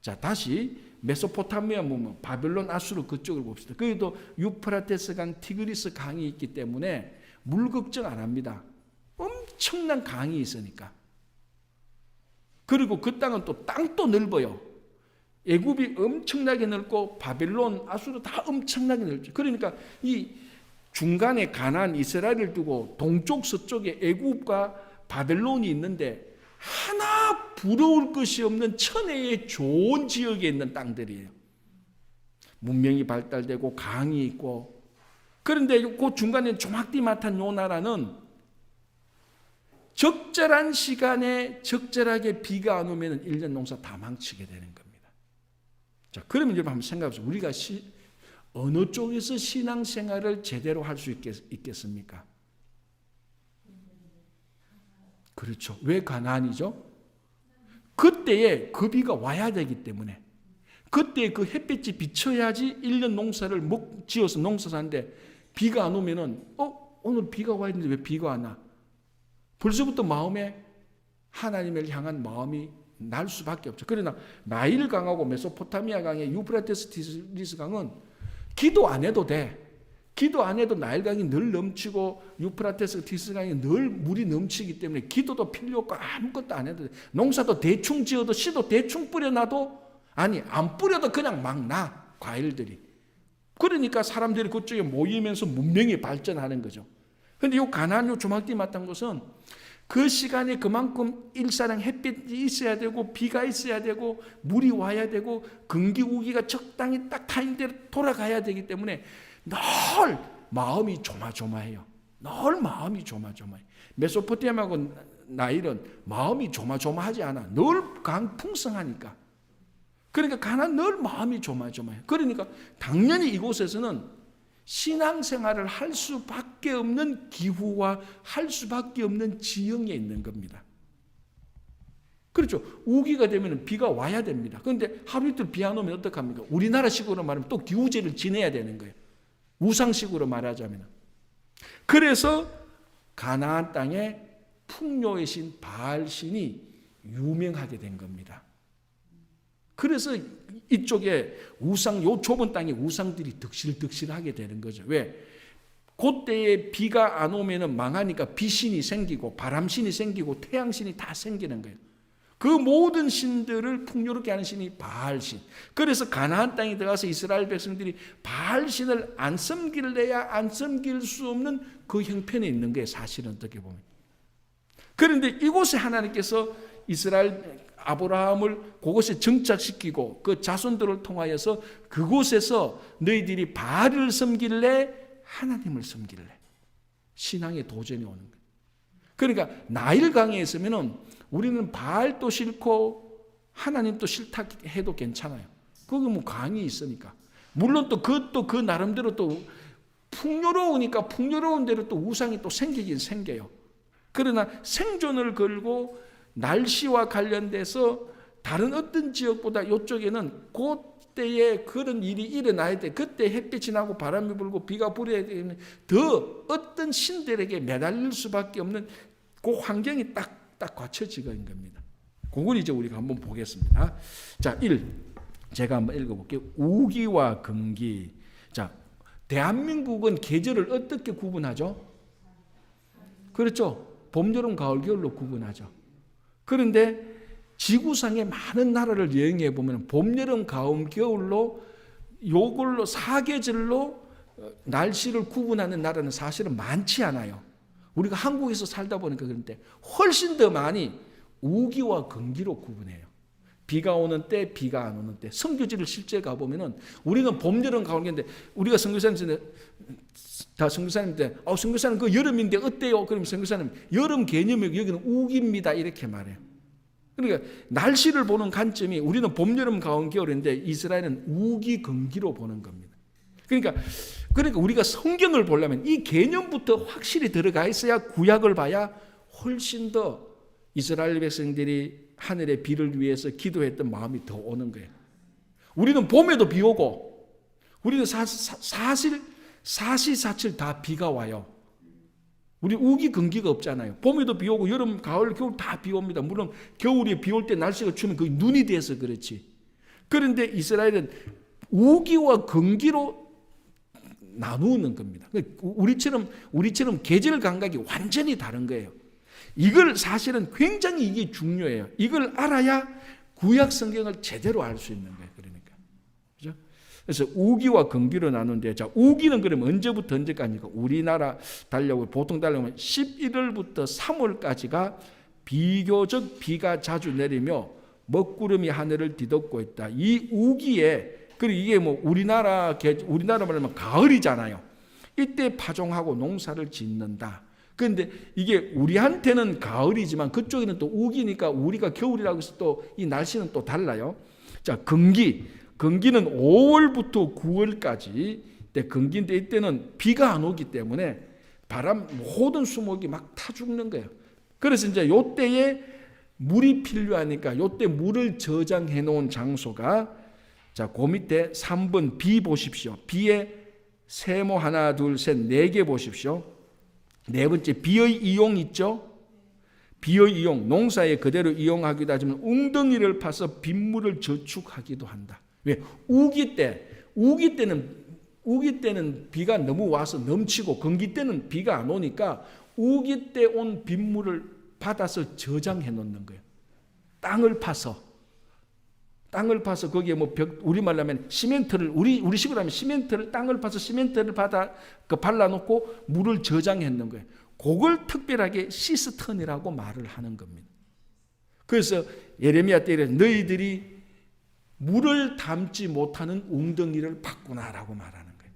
자, 다시 메소포타미아 보면 바벨론, 아수르 그쪽을 봅시다. 거기도 유프라테스 강, 티그리스 강이 있기 때문에 물 걱정 안 합니다. 엄청난 강이 있으니까. 그리고 그 땅은 또 땅도 넓어요. 애굽이 엄청나게 넓고 바벨론, 아수르 다 엄청나게 넓죠. 그러니까 이 중간에 가나안 이스라엘을 두고 동쪽 서쪽에 애굽과 바벨론이 있는데 하나 부러울 것이 없는 천혜의 좋은 지역에 있는 땅들이에요. 문명이 발달되고 강이 있고. 그런데 그 중간에 조막디마탄 요 나라는 적절한 시간에 적절하게 비가 안 오면 1년 농사 다 망치게 되는 겁니다. 자, 그러면 여러분 한번 생각해 보세요. 우리가 어느 쪽에서 신앙생활을 제대로 할 수 있겠습니까? 그렇죠. 왜 가나안이죠? 그때에 그 비가 와야 되기 때문에 그때 그 햇빛이 비쳐야지 1년 농사를 지어서 농사 사는데 비가 안 오면은 오늘 비가 와야 되는데 왜 비가 안 와? 벌써부터 마음에 하나님을 향한 마음이 날 수밖에 없죠. 그러나 나일 강하고 메소포타미아 강의 유프라테스 티그리스 강은 기도 안 해도 돼. 기도 안 해도 나일 강이 늘 넘치고 유프라테스 티그리스 강이 늘 물이 넘치기 때문에 기도도 필요 없고 아무것도 안 해도 돼. 농사도 대충 지어도 씨도 대충 뿌려놔도 아니 안 뿌려도 그냥 막 나 과일들이. 그러니까 사람들이 그쪽에 모이면서 문명이 발전하는 거죠. 그런데 이 가나안 요 조막디 마땅 곳은 그 시간에 그만큼 일사량 햇빛이 있어야 되고 비가 있어야 되고 물이 와야 되고 건기우기가 적당히 딱 타임대로 돌아가야 되기 때문에 늘 마음이 조마조마해요. 늘 마음이 조마조마해. 메소포타미아하고 나일은 마음이 조마조마하지 않아. 늘 강풍성하니까. 그러니까 가나안 늘 마음이 조마조마해. 그러니까 당연히 이곳에서는 신앙생활을 할 수밖에 없는 기후와 할 수밖에 없는 지형에 있는 겁니다. 그렇죠. 우기가 되면 비가 와야 됩니다. 그런데 하루 이틀 비 안 오면 어떡합니까? 우리나라식으로 말하면 또 기우제를 지내야 되는 거예요. 우상식으로 말하자면. 그래서 가나안 땅에 풍요의 신 바알신이 유명하게 된 겁니다. 그래서 이쪽에 요 좁은 땅에 우상들이 득실득실하게 되는 거죠. 왜? 그때에 비가 안 오면 망하니까 비신이 생기고 바람신이 생기고 태양신이 다 생기는 거예요. 그 모든 신들을 풍요롭게 하는 신이 바알신. 그래서 가나안 땅에 들어가서 이스라엘 백성들이 바알신을 안 섬길래야 안 섬길 수 없는 그 형편에 있는 거예요. 사실은 어떻게 보면. 그런데 이곳에 하나님께서 이스라엘 아브라함을 그곳에 정착시키고 그 자손들을 통하여서 그곳에서 너희들이 바알을 섬길래 하나님을 섬길래 신앙의 도전이 오는 거예요. 그러니까 나일강에 있으면은 우리는 바알도 싫고 하나님도 싫다 해도 괜찮아요. 그거 뭐 강이 있으니까. 물론 또 그것도 그 나름대로 또 풍요로우니까 풍요로운 대로 또 우상이 또 생기긴 생겨요. 그러나 생존을 걸고 날씨와 관련돼서 다른 어떤 지역보다 이쪽에는 그때에 그런 일이 일어나야 돼. 그때 햇빛이 나고 바람이 불고 비가 불어야 되면 더 어떤 신들에게 매달릴 수밖에 없는 그 환경이 딱 갖춰지고 있는 겁니다. 그걸 이제 우리가 한번 보겠습니다. 자, 1. 제가 한번 읽어볼게요. 우기와 금기. 자, 대한민국은 계절을 어떻게 구분하죠? 그렇죠. 봄, 여름, 가을, 겨울로 구분하죠. 그런데 지구상의 많은 나라를 여행해 보면 봄, 여름, 가을, 겨울로 요걸로 사계절로 날씨를 구분하는 나라는 사실은 많지 않아요. 우리가 한국에서 살다 보니까 그런데 훨씬 더 많이 우기와 금기로 구분해요. 비가 오는 때, 비가 안 오는 때. 선교지를 실제 가보면은 우리는 봄, 여름, 가을, 겨울인데 우리가 선교사님한테 다 선교사님한테 선교사님 그 여름인데 어때요? 그러면 선교사님 여름 개념이 여기는 우기입니다. 이렇게 말해요. 그러니까 날씨를 보는 관점이 우리는 봄, 여름, 가을, 겨울인데 이스라엘은 우기, 금기로 보는 겁니다. 그러니까 우리가 성경을 보려면 이 개념부터 확실히 들어가 있어야 구약을 봐야 훨씬 더 이스라엘 백성들이 하늘의 비를 위해서 기도했던 마음이 더 오는 거예요. 우리는 봄에도 비 오고 우리는 사시사철 다 비가 와요. 우리 우기 금기가 없잖아요. 봄에도 비 오고 여름, 가을, 겨울 다 비 옵니다. 물론 겨울에 비 올 때 날씨가 추우면 그게 눈이 돼서 그렇지. 그런데 이스라엘은 우기와 금기로 나누는 겁니다. 우리처럼 계절 감각이 완전히 다른 거예요. 이걸 사실은 굉장히 이게 중요해요. 이걸 알아야 구약 성경을 제대로 알 수 있는 거예요. 그러니까. 그죠? 그래서 우기와 금기로 나누는데, 자, 우기는 그러면 언제부터 언제까지니까? 우리나라 보통 달력은 11월부터 3월까지가 비교적 비가 자주 내리며 먹구름이 하늘을 뒤덮고 있다. 이 우기에, 그리고 이게 뭐 우리나라 말하면 가을이잖아요. 이때 파종하고 농사를 짓는다. 그런데 이게 우리한테는 가을이지만 그쪽에는 또 우기니까 우리가 겨울이라고 해서 또 이 날씨는 또 달라요. 자, 금기는 5월부터 9월까지 금기인데 이때는 비가 안 오기 때문에 모든 수목이 막 타 죽는 거예요. 그래서 이제 요때에 물이 필요하니까 요때 물을 저장해 놓은 장소가, 자, 그 밑에 3번 비 보십시오. 비에 세모 하나, 둘, 셋, 4개 보십시오. 네 번째 비의 이용 있죠? 비의 이용, 농사에 그대로 이용하기도 하지만 웅덩이를 파서 빗물을 저축하기도 한다. 왜? 우기 때는 비가 너무 와서 넘치고 금기 때는 비가 안 오니까 우기 때 온 빗물을 받아서 저장해 놓는 거예요. 땅을 파서 거기에 뭐 우리말로 하면 시멘트를, 우리 식으로 하면 시멘트를, 땅을 파서 시멘트를 발라놓고 물을 저장해 놓는 거예요. 그걸 특별하게 시스턴이라고 말을 하는 겁니다. 그래서 예레미야 때 너희들이 물을 담지 못하는 웅덩이를 팠구나라고 말하는 거예요.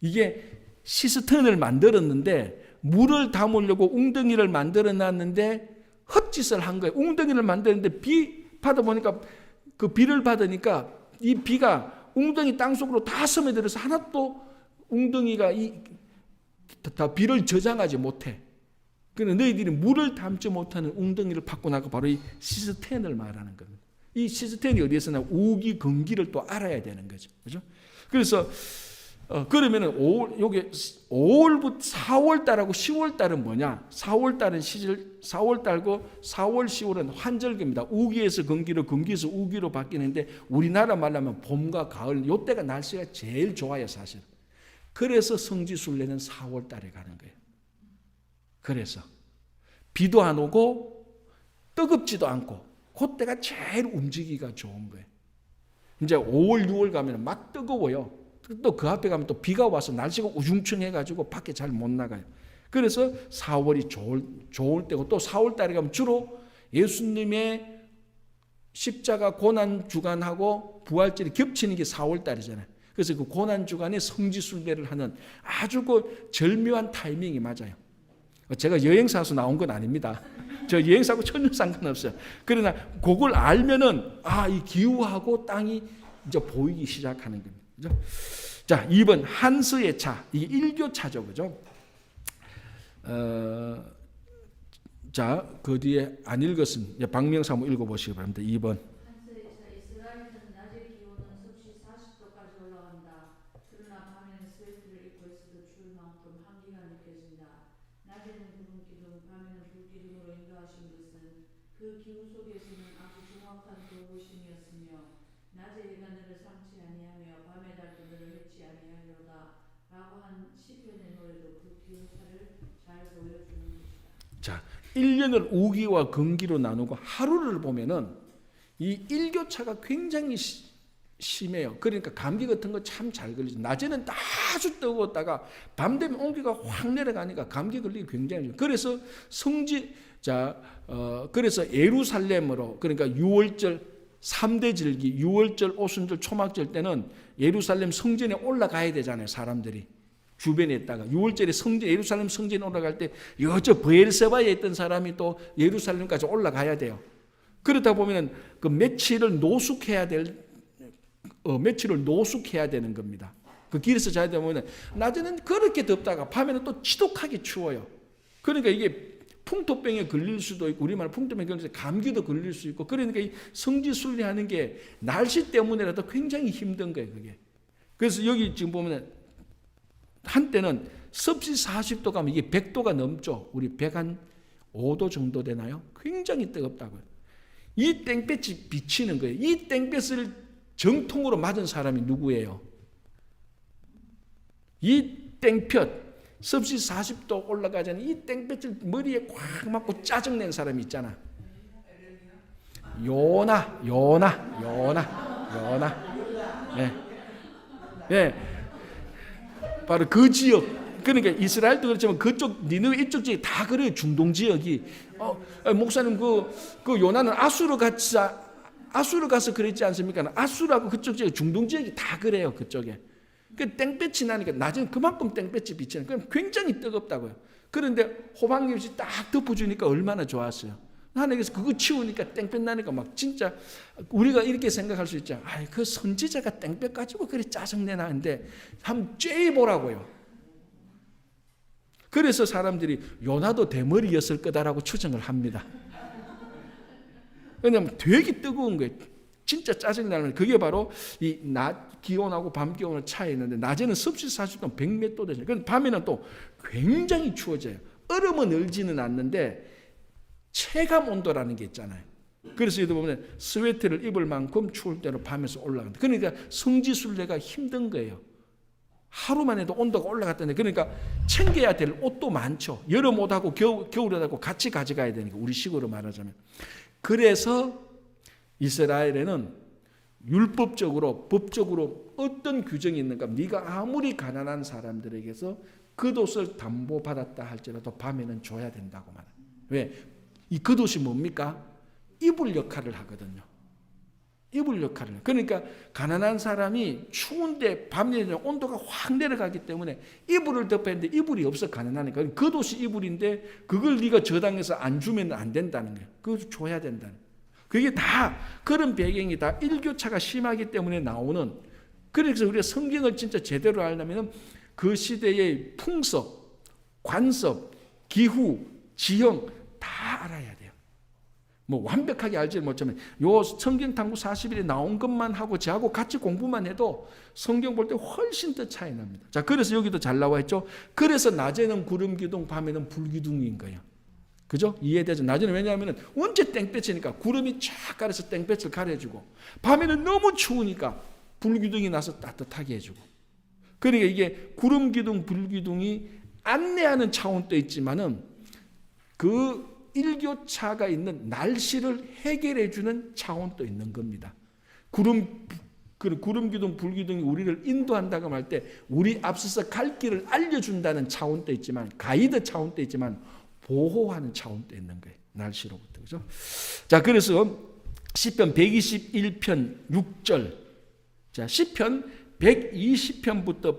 이게 시스턴을 만들었는데 물을 담으려고 웅덩이를 만들어 놨는데 헛짓을 한 거예요. 웅덩이를 만들었는데 비 받아보니까 그 비를 받으니까 이 비가 웅덩이 땅속으로 다 스며들어서 하나도 웅덩이가 다 비를 저장하지 못해. 그런데 너희들이 물을 담지 못하는 웅덩이를 받고 나고 바로 이 시스텐을 말하는 겁니다. 이 시스텐이 어디에서 나 우기 근기를 또 알아야 되는 거죠. 그죠? 그래서 그러면은 5월부터 4월 달하고 10월 달은 뭐냐? 4월 달은 시절 4월 달고 4월 10월은 환절기입니다. 우기에서 근기로 근기에서 우기로 바뀌는데 우리나라 말로 하면 봄과 가을 요때가 날씨가 제일 좋아요, 사실. 그래서 성지순례는 4월 달에 가는 거예요. 그래서 비도 안 오고 뜨겁지도 않고 그때가 제일 움직이기가 좋은 거예요. 이제 5월, 6월 가면 막 뜨거워요. 또 그 앞에 가면 또 비가 와서 날씨가 우중충해가지고 밖에 잘 못 나가요. 그래서 4월이 좋을 때고 또 4월 달에 가면 주로 예수님의 십자가 고난 주간하고 부활절이 겹치는 게 4월 달이잖아요. 그래서 그 고난 주간에 성지순례를 하는 아주 그 절묘한 타이밍이 맞아요. 제가 여행사에서 나온 건 아닙니다. 저 여행사하고 전혀 상관없어요. 그러나 그걸 알면은 이 기후하고 땅이 이제 보이기 시작하는 겁니다. 그죠? 자, 2번 한스의 차. 이게 일교차죠. 그죠? 자, 그 뒤에 안 읽었으면 박명사 한번 읽어보시기 바랍니다. 2번. 한스의 차 이스라엘은 낮의 기온은 섭씨 40도까지 올라간다. 그러나 밤에는 스웨트를 입고 있어도 추울 만큼 한기가 느껴진다. 낮에는 구름 기둥, 밤에는 불 기둥으로 인도하신 것은 그 기후 속에서는 아주 정확한 돌보심이었으며 낮에 해가 너를 삼지 아니하며 밤의 달도 너를 해치 아니하려다 라고 한 시편의 노래도 그 기후차를 잘 보여주는 것이다. 자, 1년을 우기와 근기로 나누고 하루를 보면은 이 일교차가 굉장히 심해요. 그러니까 감기 같은 거 참 잘 걸리죠. 낮에는 아주 뜨거웠다가 밤 되면 온기가 확 내려가니까 감기 걸리기 굉장히 좋아요. 그래서 그래서 예루살렘으로, 그러니까 6월절 3대 절기, 6월절, 오순절, 초막절 때는 예루살렘 성전에 올라가야 되잖아요, 사람들이. 주변에 있다가 6월절에 예루살렘 성전에 올라갈 때 여저 브엘세바에 있던 사람이 또 예루살렘까지 올라가야 돼요. 그러다 보면 그 며칠을 노숙해야 되는 겁니다. 그 길에서 자야 되면 낮에는 그렇게 덥다가 밤에는 또 지독하게 추워요. 그러니까 이게 풍토병에 걸릴 수도 있고, 우리말 풍토병에 걸릴 수 있고, 감기도 걸릴 수 있고, 그러니까 이 성지순례하는 게 날씨 때문에라도 굉장히 힘든 거예요, 그게. 그래서 여기 지금 보면 한때는 섭씨 40도 가면 이게 100도가 넘죠. 우리 105도 정도 되나요? 굉장히 뜨겁다고요. 이 땡볕이 비치는 거예요. 이 땡볕을 정통으로 맞은 사람이 누구예요? 이 땡볕, 섭씨 40도 올라가자니 이 땡볕을 머리에 꽉 맞고 짜증낸 사람이 있잖아. 요나. 네. 네. 바로 그 지역. 그러니까 이스라엘도 그렇지만 그쪽 니느웨 이쪽 지역이 다 그래요. 중동 지역이. 목사님 그 요나는 아수르 가서 그랬지 않습니까? 아수르하고 그쪽 지역 중동 지역이 다 그래요. 그쪽에. 그 땡볕이 나니까 낮에는 그만큼 땡볕이 비치는. 그럼 굉장히 뜨겁다고요. 그런데 호박잎이 딱 덮어주니까 얼마나 좋았어요. 하나님께서 그거 치우니까 땡볕 나니까 막 진짜 우리가 이렇게 생각할 수 있죠. 그 선지자가 땡볕 가지고 그래 짜증내나 하는데 한번 쬐보라고요. 그래서 사람들이 요나도 대머리였을 거다라고 추정을 합니다. 왜냐하면 되게 뜨거운 거예요. 진짜 짜증나는. 그게 바로 이 낮 기온하고 밤 기온의 차이 있는데 낮에는 섭씨 40도 100몇 도 되죠. 그런데 밤에는 또 굉장히 추워져요. 얼음은 얼지는 않는데 체감 온도라는 게 있잖아요. 그래서 여기 보면 스웨트를 입을 만큼 추울 때로 밤에서 올라간다. 그러니까 성지순례가 힘든 거예요. 하루만 해도 온도가 올라갔다는데, 그러니까 챙겨야 될 옷도 많죠. 여름 옷하고 겨울 옷하고 같이 가져가야 되니까, 우리 식으로 말하자면. 그래서 이스라엘에는 율법적으로 법적으로 어떤 규정이 있는가? 네가 아무리 가난한 사람들에게서 겉옷을 담보받았다 할지라도 밤에는 줘야 된다고 말해요. 왜? 이 겉옷이 뭡니까? 이불 역할을 하거든요. 이불 역할을. 그러니까 가난한 사람이 추운데 밤에 온도가 확 내려가기 때문에 이불을 덮어야 하는데 이불이 없어, 가난하니까. 겉옷이 이불인데 그걸 네가 저당해서 안 주면 안 된다는 거예요. 그걸 줘야 된다는 거예요. 그게 다 그런 배경이 다 일교차가 심하기 때문에 나오는. 그래서 우리가 성경을 진짜 제대로 알려면 그 시대의 풍습, 관습, 기후, 지형 다 알아야 돼요. 뭐 완벽하게 알지 못하면 요 성경 탐구 40일에 나온 것만 하고 저하고 같이 공부만 해도 성경 볼 때 훨씬 더 차이 납니다. 자, 그래서 여기도 잘 나와 있죠. 그래서 낮에는 구름 기둥, 밤에는 불 기둥인 거예요. 그죠? 이해되죠? 낮에는 왜냐하면 언제 땡볕이니까 구름이 쫙 가려서 땡볕을 가려주고, 밤에는 너무 추우니까 불 기둥이 나서 따뜻하게 해주고. 그러니까 이게 구름 기둥, 불 기둥이 안내하는 차원도 있지만은 그 일교차가 있는 날씨를 해결해 주는 차원도 있는 겁니다. 구름 기둥, 불 기둥이 우리를 인도한다고 할 때 우리 앞서서 갈 길을 알려준다는 차원도 있지만, 가이드 차원도 있지만 보호하는 차원도 있는 거예요. 날씨로부터. 그죠? 자, 그래서 시편 121편 6절. 자, 시편 120편부터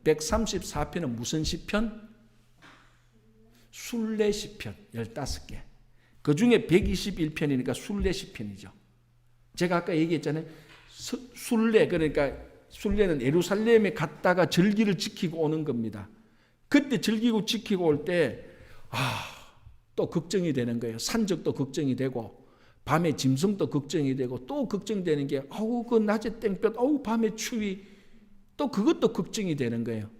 134편은 무슨 시편? 순례 시편 15개. 그 중에 121편이니까 순례 시편이죠. 제가 아까 얘기했잖아요. 순례, 그러니까 순례는 예루살렘에 갔다가 절기를 지키고 오는 겁니다. 그때 절기고 지키고 올 때 또 걱정이 되는 거예요. 산적도 걱정이 되고, 밤에 짐승도 걱정이 되고, 또 걱정되는 게 그 낮에 땡볕, 밤에 추위, 또 그것도 걱정이 되는 거예요.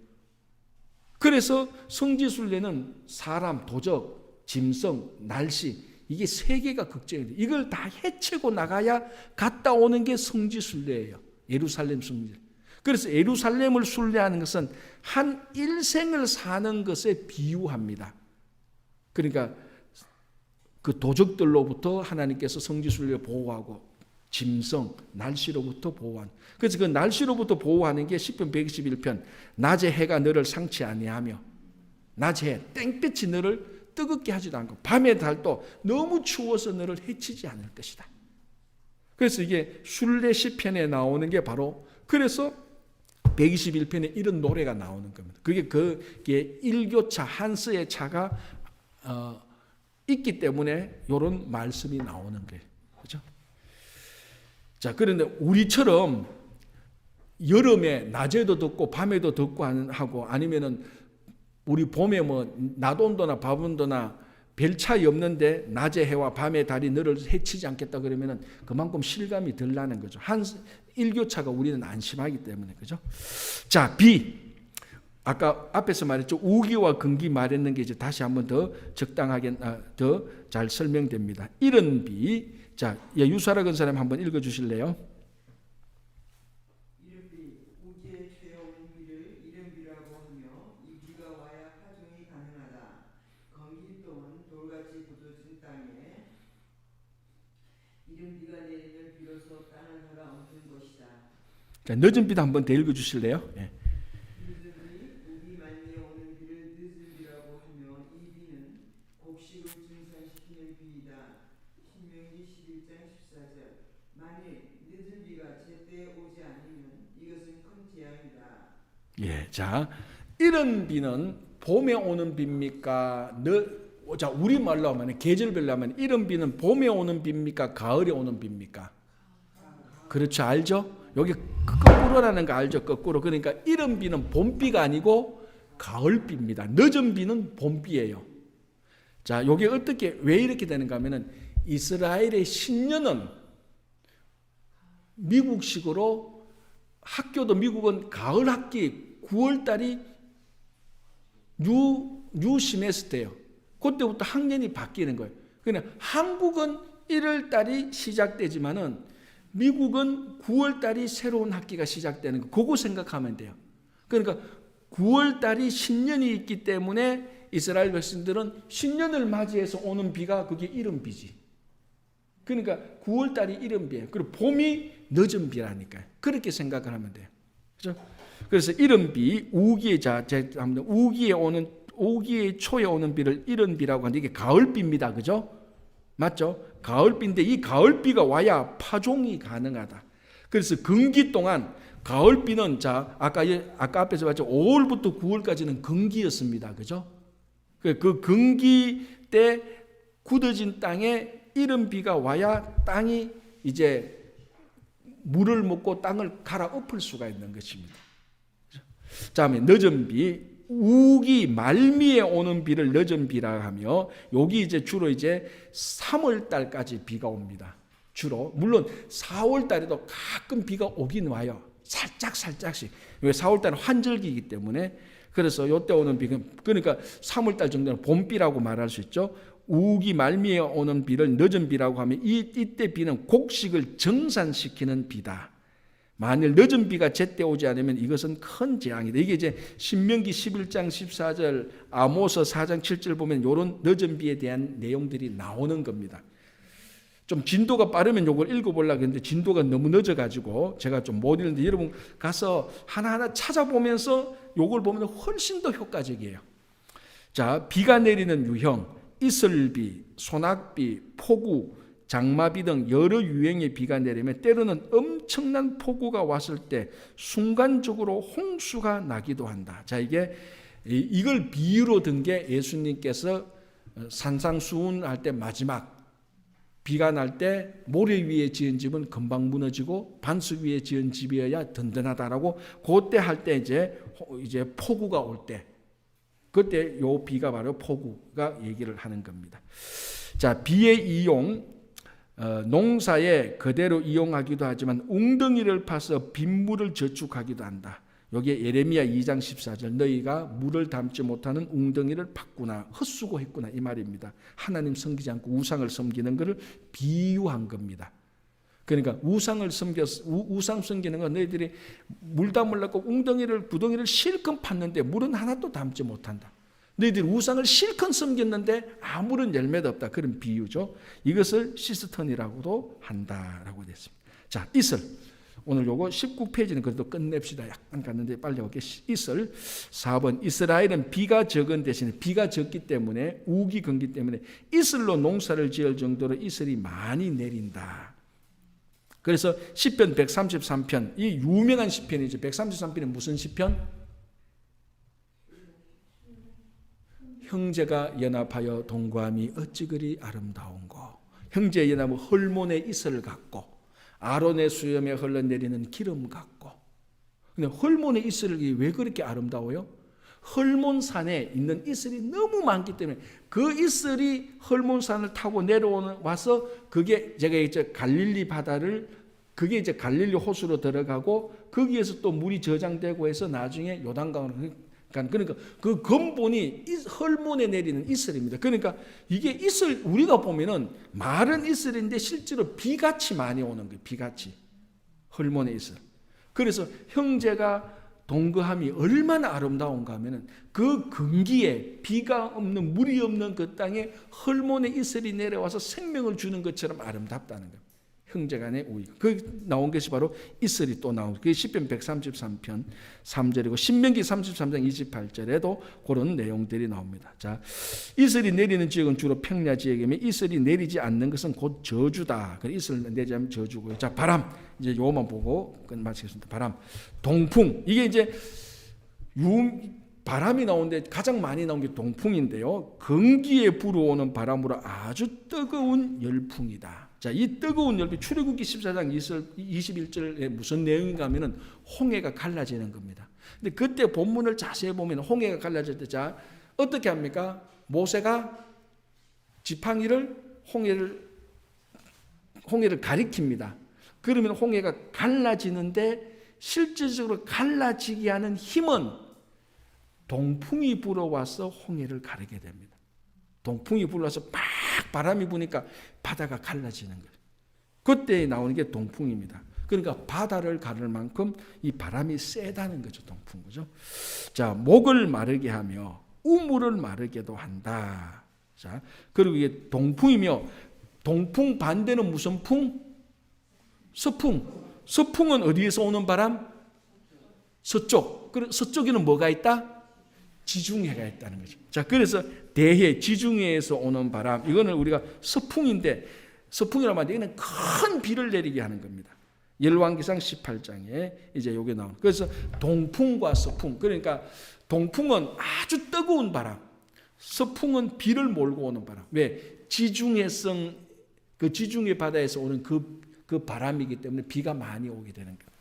그래서 성지순례는 사람, 도적, 짐승, 날씨, 이게 세 개가 걱정이 돼요. 이걸 다 해치고 나가야 갔다 오는 게 성지순례예요. 예루살렘 성지. 그래서 예루살렘을 순례하는 것은 한 일생을 사는 것에 비유합니다. 그러니까 그 도적들로부터 하나님께서 성지순례를 보호하고, 짐승, 날씨로부터 보호하는. 그래서 그 날씨로부터 보호하는 게 시편 121편. 낮에 해가 너를 상치 아니하며, 낮에 해, 땡볕이 너를 뜨겁게 하지도 않고, 밤의 달도 너무 추워서 너를 해치지 않을 것이다. 그래서 이게 순례 시편에 나오는 게 바로, 그래서 121편에 이런 노래가 나오는 겁니다. 그게 일교차, 한스의 차가 있기 때문에 이런 말씀이 나오는 거예요. 그렇죠? 자, 그런데 우리처럼 여름에 낮에도 덥고 밤에도 덥고 하고, 아니면은 우리 봄에 뭐 낮 온도나 밤 온도나 별 차이 없는데 낮에 해와 밤에 달이 너를 해치지 않겠다 그러면은 그만큼 실감이 덜 나는 거죠. 일교차가 우리는 안심하기 때문에. 그죠? 자, 비. 아까 앞에서 말했죠. 우기와 근기 말했는 게 이제 다시 한번 더 적당하게 더 잘 설명됩니다. 이런 비. 자, 유사라 근사님 한번 읽어 주실래요? 이른비 우기에 죄어온 비를 이른비라고 하며, 이 비가 와야 파종이 가능하다. 건기 동은 돌같이 굳어진 땅에 이른비가 내리면 비로소 땅을 갈아 엎는 것이다. 자, 늦은 비도 한번 더 읽어 주실래요? 예. 우기 말미에 오는 비를 늦은 비라고 하며, 이 비는 곡식을 증산시키는 비이다. 신명기 11장 14절. 만일 늦은 비가 제때에 오지 않으면 이것은 큰 재앙이다. 예, 자, 이런 비는 봄에 오는 비입니까? 자, 우리 말로 하면 계절별로 하면 이런 비는 봄에 오는 비입니까? 가을에 오는 비입니까? 그렇죠, 알죠? 여기 거꾸로라는 거 알죠? 거꾸로. 그러니까 이런 비는 봄비가 아니고 가을비입니다. 늦은 비는 봄비예요. 자, 이게 왜 이렇게 되는가 하면은 이스라엘의 신년은 미국식으로 학교도 미국은 가을 학기 9월 달이 뉴 시메스터예요. 그때부터 학년이 바뀌는 거예요. 그냥 한국은 1월 달이 시작되지만은 미국은 9월 달이 새로운 학기가 시작되는 거. 그거 생각하면 돼요. 그러니까 9월 달이 신년이 있기 때문에 이스라엘 백성들은 신년을 맞이해서 오는 비가 그게 이른 비지. 그러니까 9월 달이 이른 비예요. 그리고 봄이 늦은 비라니까요. 그렇게 생각을 하면 돼요. 그렇죠? 그래서 이른 비, 우기의 우기의 초에 오는 비를 이른 비라고 하는데 이게 가을비입니다. 그죠? 맞죠? 가을비인데 이 가을비가 와야 파종이 가능하다. 그래서 건기 동안 가을비는 자 아까 앞에서 봤죠. 5월부터 9월까지는 건기였습니다. 그죠? 그 건기 때 굳어진 땅에 이른 비가 와야 땅이 이제 물을 먹고 땅을 갈아 엎을 수가 있는 것입니다. 다음에 늦은 비, 우기 말미에 오는 비를 늦은 비라 하며, 여기 이제 주로 이제 3월 달까지 비가 옵니다. 주로. 물론 4월 달에도 가끔 비가 오긴 와요. 살짝씩. 왜 4월 달은 환절기이기 때문에. 그래서 이때 오는 비가, 그러니까 3월 달 정도는 봄비라고 말할 수 있죠. 우기 말미에 오는 비를 늦은 비라고 하면 이때 비는 곡식을 정산시키는 비다. 만일 늦은 비가 제때 오지 않으면 이것은 큰 재앙이다. 이게 이제 신명기 11장 14절, 아모스 4장 7절 보면 이런 늦은 비에 대한 내용들이 나오는 겁니다. 좀 진도가 빠르면 이걸 읽어보려고 했는데 진도가 너무 늦어가지고 제가 좀 못 읽는데, 여러분 가서 하나하나 찾아보면서 이걸 보면 훨씬 더 효과적이에요. 자, 비가 내리는 유형, 이슬비, 소낙비, 폭우, 장마비 등 여러 유형의 비가 내리면 때로는 엄청난 폭우가 왔을 때 순간적으로 홍수가 나기도 한다. 자, 이걸 비유로 든 게 예수님께서 산상수훈할 때 마지막 비가 날 때 모래 위에 지은 집은 금방 무너지고 반석 위에 지은 집이어야 든든하다라고, 그때 할 때 이제 폭우가 올 때, 그때 요 비가 바로 폭우가 얘기를 하는 겁니다. 자, 비의 이용, 농사에 그대로 이용하기도 하지만 웅덩이를 파서 빗물을 저축하기도 한다. 여기에 예레미야 2장 14절, 너희가 물을 담지 못하는 웅덩이를 팠구나, 헛수고했구나, 이 말입니다. 하나님 섬기지 않고 우상을 섬기는 것을 비유한 겁니다. 그러니까 우상 섬기는 건 너희들이 물 담으려고 웅덩이를, 구덩이를 실컷 팠는데 물은 하나도 담지 못한다. 너희들이 우상을 실컷 섬겼는데 아무런 열매도 없다. 그런 비유죠. 이것을 시스턴이라고도 한다라고 됐습니다. 자, 이슬. 오늘 요거 19페이지는 그래도 끝냅시다. 약간 갔는데 빨리 오게. 이슬 4번, 이스라엘은 비가 적은 대신에, 비가 적기 때문에, 우기 건기 때문에 이슬로 농사를 지을 정도로 이슬이 많이 내린다. 그래서 시편 133편, 이 유명한 시편이죠. 133편은 무슨 시편? 형제가 연합하여 동거함이 어찌 그리 아름다운고. 형제의 연합은 헐몬의 이슬 같고 아론의 수염에 흘러내리는 기름 같고. 근데 헐몬의 이슬이 왜 그렇게 아름다워요? 헐몬산에 있는 이슬이 너무 많기 때문에 그 이슬이 헐몬산을 타고 내려와서 그게 제가 이제 갈릴리 바다를, 그게 이제 갈릴리 호수로 들어가고 거기에서 또 물이 저장되고 해서 나중에 요단강으로, 그러니까 그 근본이 헐몬에 내리는 이슬입니다. 그러니까 이게 이슬, 우리가 보면은 말은 이슬인데 실제로 비같이 많이 오는 거예요. 비같이. 헐몬의 이슬. 그래서 형제가 동거함이 얼마나 아름다운가 하면은 그 근기에, 비가 없는, 물이 없는 그 땅에 헐몬의 이슬이 내려와서 생명을 주는 것처럼 아름답다는 거예요. 형제간의 우애. 그 나온 것이 바로 이슬이 또 나온, 그게 시편 133편 3절이고 신명기 33장 28절에도 그런 내용들이 나옵니다. 자, 이슬이 내리는 지역은 주로 평야 지역이며 이슬이 내리지 않는 것은 곧 저주다. 그 이슬 내리지 않으면 저주고요. 자, 바람. 이제 요것만 보고 끝마치겠습니다. 바람. 동풍. 이게 이제 바람이 나오는데 가장 많이 나온 게 동풍인데요. 건기에 불어오는 바람으로 아주 뜨거운 열풍이다. 자, 이 뜨거운 열풍, 출애굽기 14장 21절에 무슨 내용인가 하면은 홍해가 갈라지는 겁니다. 근데 그때 본문을 자세히 보면 홍해가 갈라질 때, 자, 어떻게 합니까? 모세가 지팡이를 홍해를 가리킵니다. 그러면 홍해가 갈라지는데 실질적으로 갈라지게 하는 힘은 동풍이 불어와서 홍해를 가르게 됩니다. 동풍이 불어와서 막 바람이 부니까 바다가 갈라지는 거예요. 그때 나오는 게 동풍입니다. 그러니까 바다를 가를 만큼 이 바람이 세다는 거죠. 동풍, 그죠? 자, 목을 마르게 하며 우물을 마르게도 한다. 자, 그리고 이게 동풍이며, 동풍 반대는 무슨 풍? 서풍. 서풍은 어디에서 오는 바람? 서쪽. 서쪽에는 뭐가 있다? 지중해가 있다는 거죠. 자, 그래서 대해, 지중해에서 오는 바람, 이거는 우리가 서풍인데, 서풍이라고 하는데 이거는 큰 비를 내리게 하는 겁니다. 열왕기상 18장에 이제 요게 나오는. 그래서 동풍과 서풍, 그러니까 동풍은 아주 뜨거운 바람, 서풍은 비를 몰고 오는 바람. 왜? 지중해성, 그 지중해 바다에서 오는 그 바람이기 때문에 비가 많이 오게 되는 겁니다.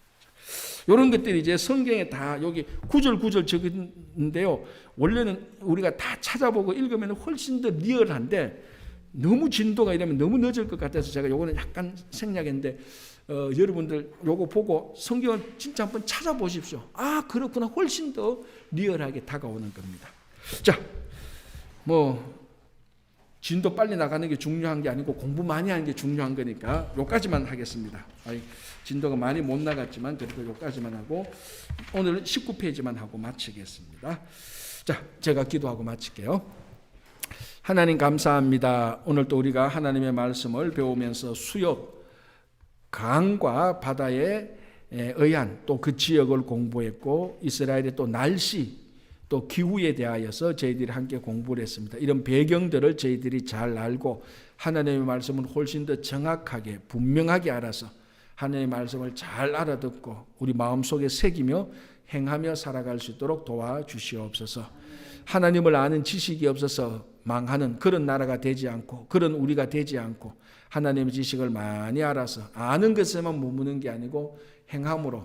이런 것들이 이제 성경에 다 여기 구절구절 적은데요. 원래는 우리가 다 찾아보고 읽으면 훨씬 더 리얼한데 너무 진도가 이러면 너무 늦을 것 같아서 제가 요거는 약간 생략했는데 여러분들 요거 보고 성경을 진짜 한번 찾아보십시오. 아, 그렇구나. 훨씬 더 리얼하게 다가오는 겁니다. 자, 뭐 진도 빨리 나가는 게 중요한 게 아니고 공부 많이 하는 게 중요한 거니까 요까지만 하겠습니다. 진도가 많이 못 나갔지만 그래도 요까지만 하고 오늘 19페이지만 하고 마치겠습니다. 자, 제가 기도하고 마칠게요. 하나님 감사합니다. 오늘 또 우리가 하나님의 말씀을 배우면서 수역, 강과 바다에 의한 또 그 지역을 공부했고 이스라엘의 또 날씨 또 기후에 대하여서 저희들이 함께 공부를 했습니다. 이런 배경들을 저희들이 잘 알고 하나님의 말씀을 훨씬 더 정확하게 분명하게 알아서 하나님의 말씀을 잘 알아듣고 우리 마음속에 새기며 행하며 살아갈 수 있도록 도와주시옵소서. 하나님을 아는 지식이 없어서 망하는 그런 나라가 되지 않고 그런 우리가 되지 않고 하나님의 지식을 많이 알아서 아는 것에만 머무는 게 아니고 행함으로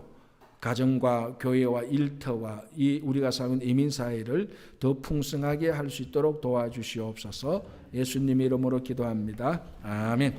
가정과 교회와 일터와 이 우리가 사는 이민사회를 더 풍성하게 할 수 있도록 도와주시옵소서. 예수님 이름으로 기도합니다. 아멘.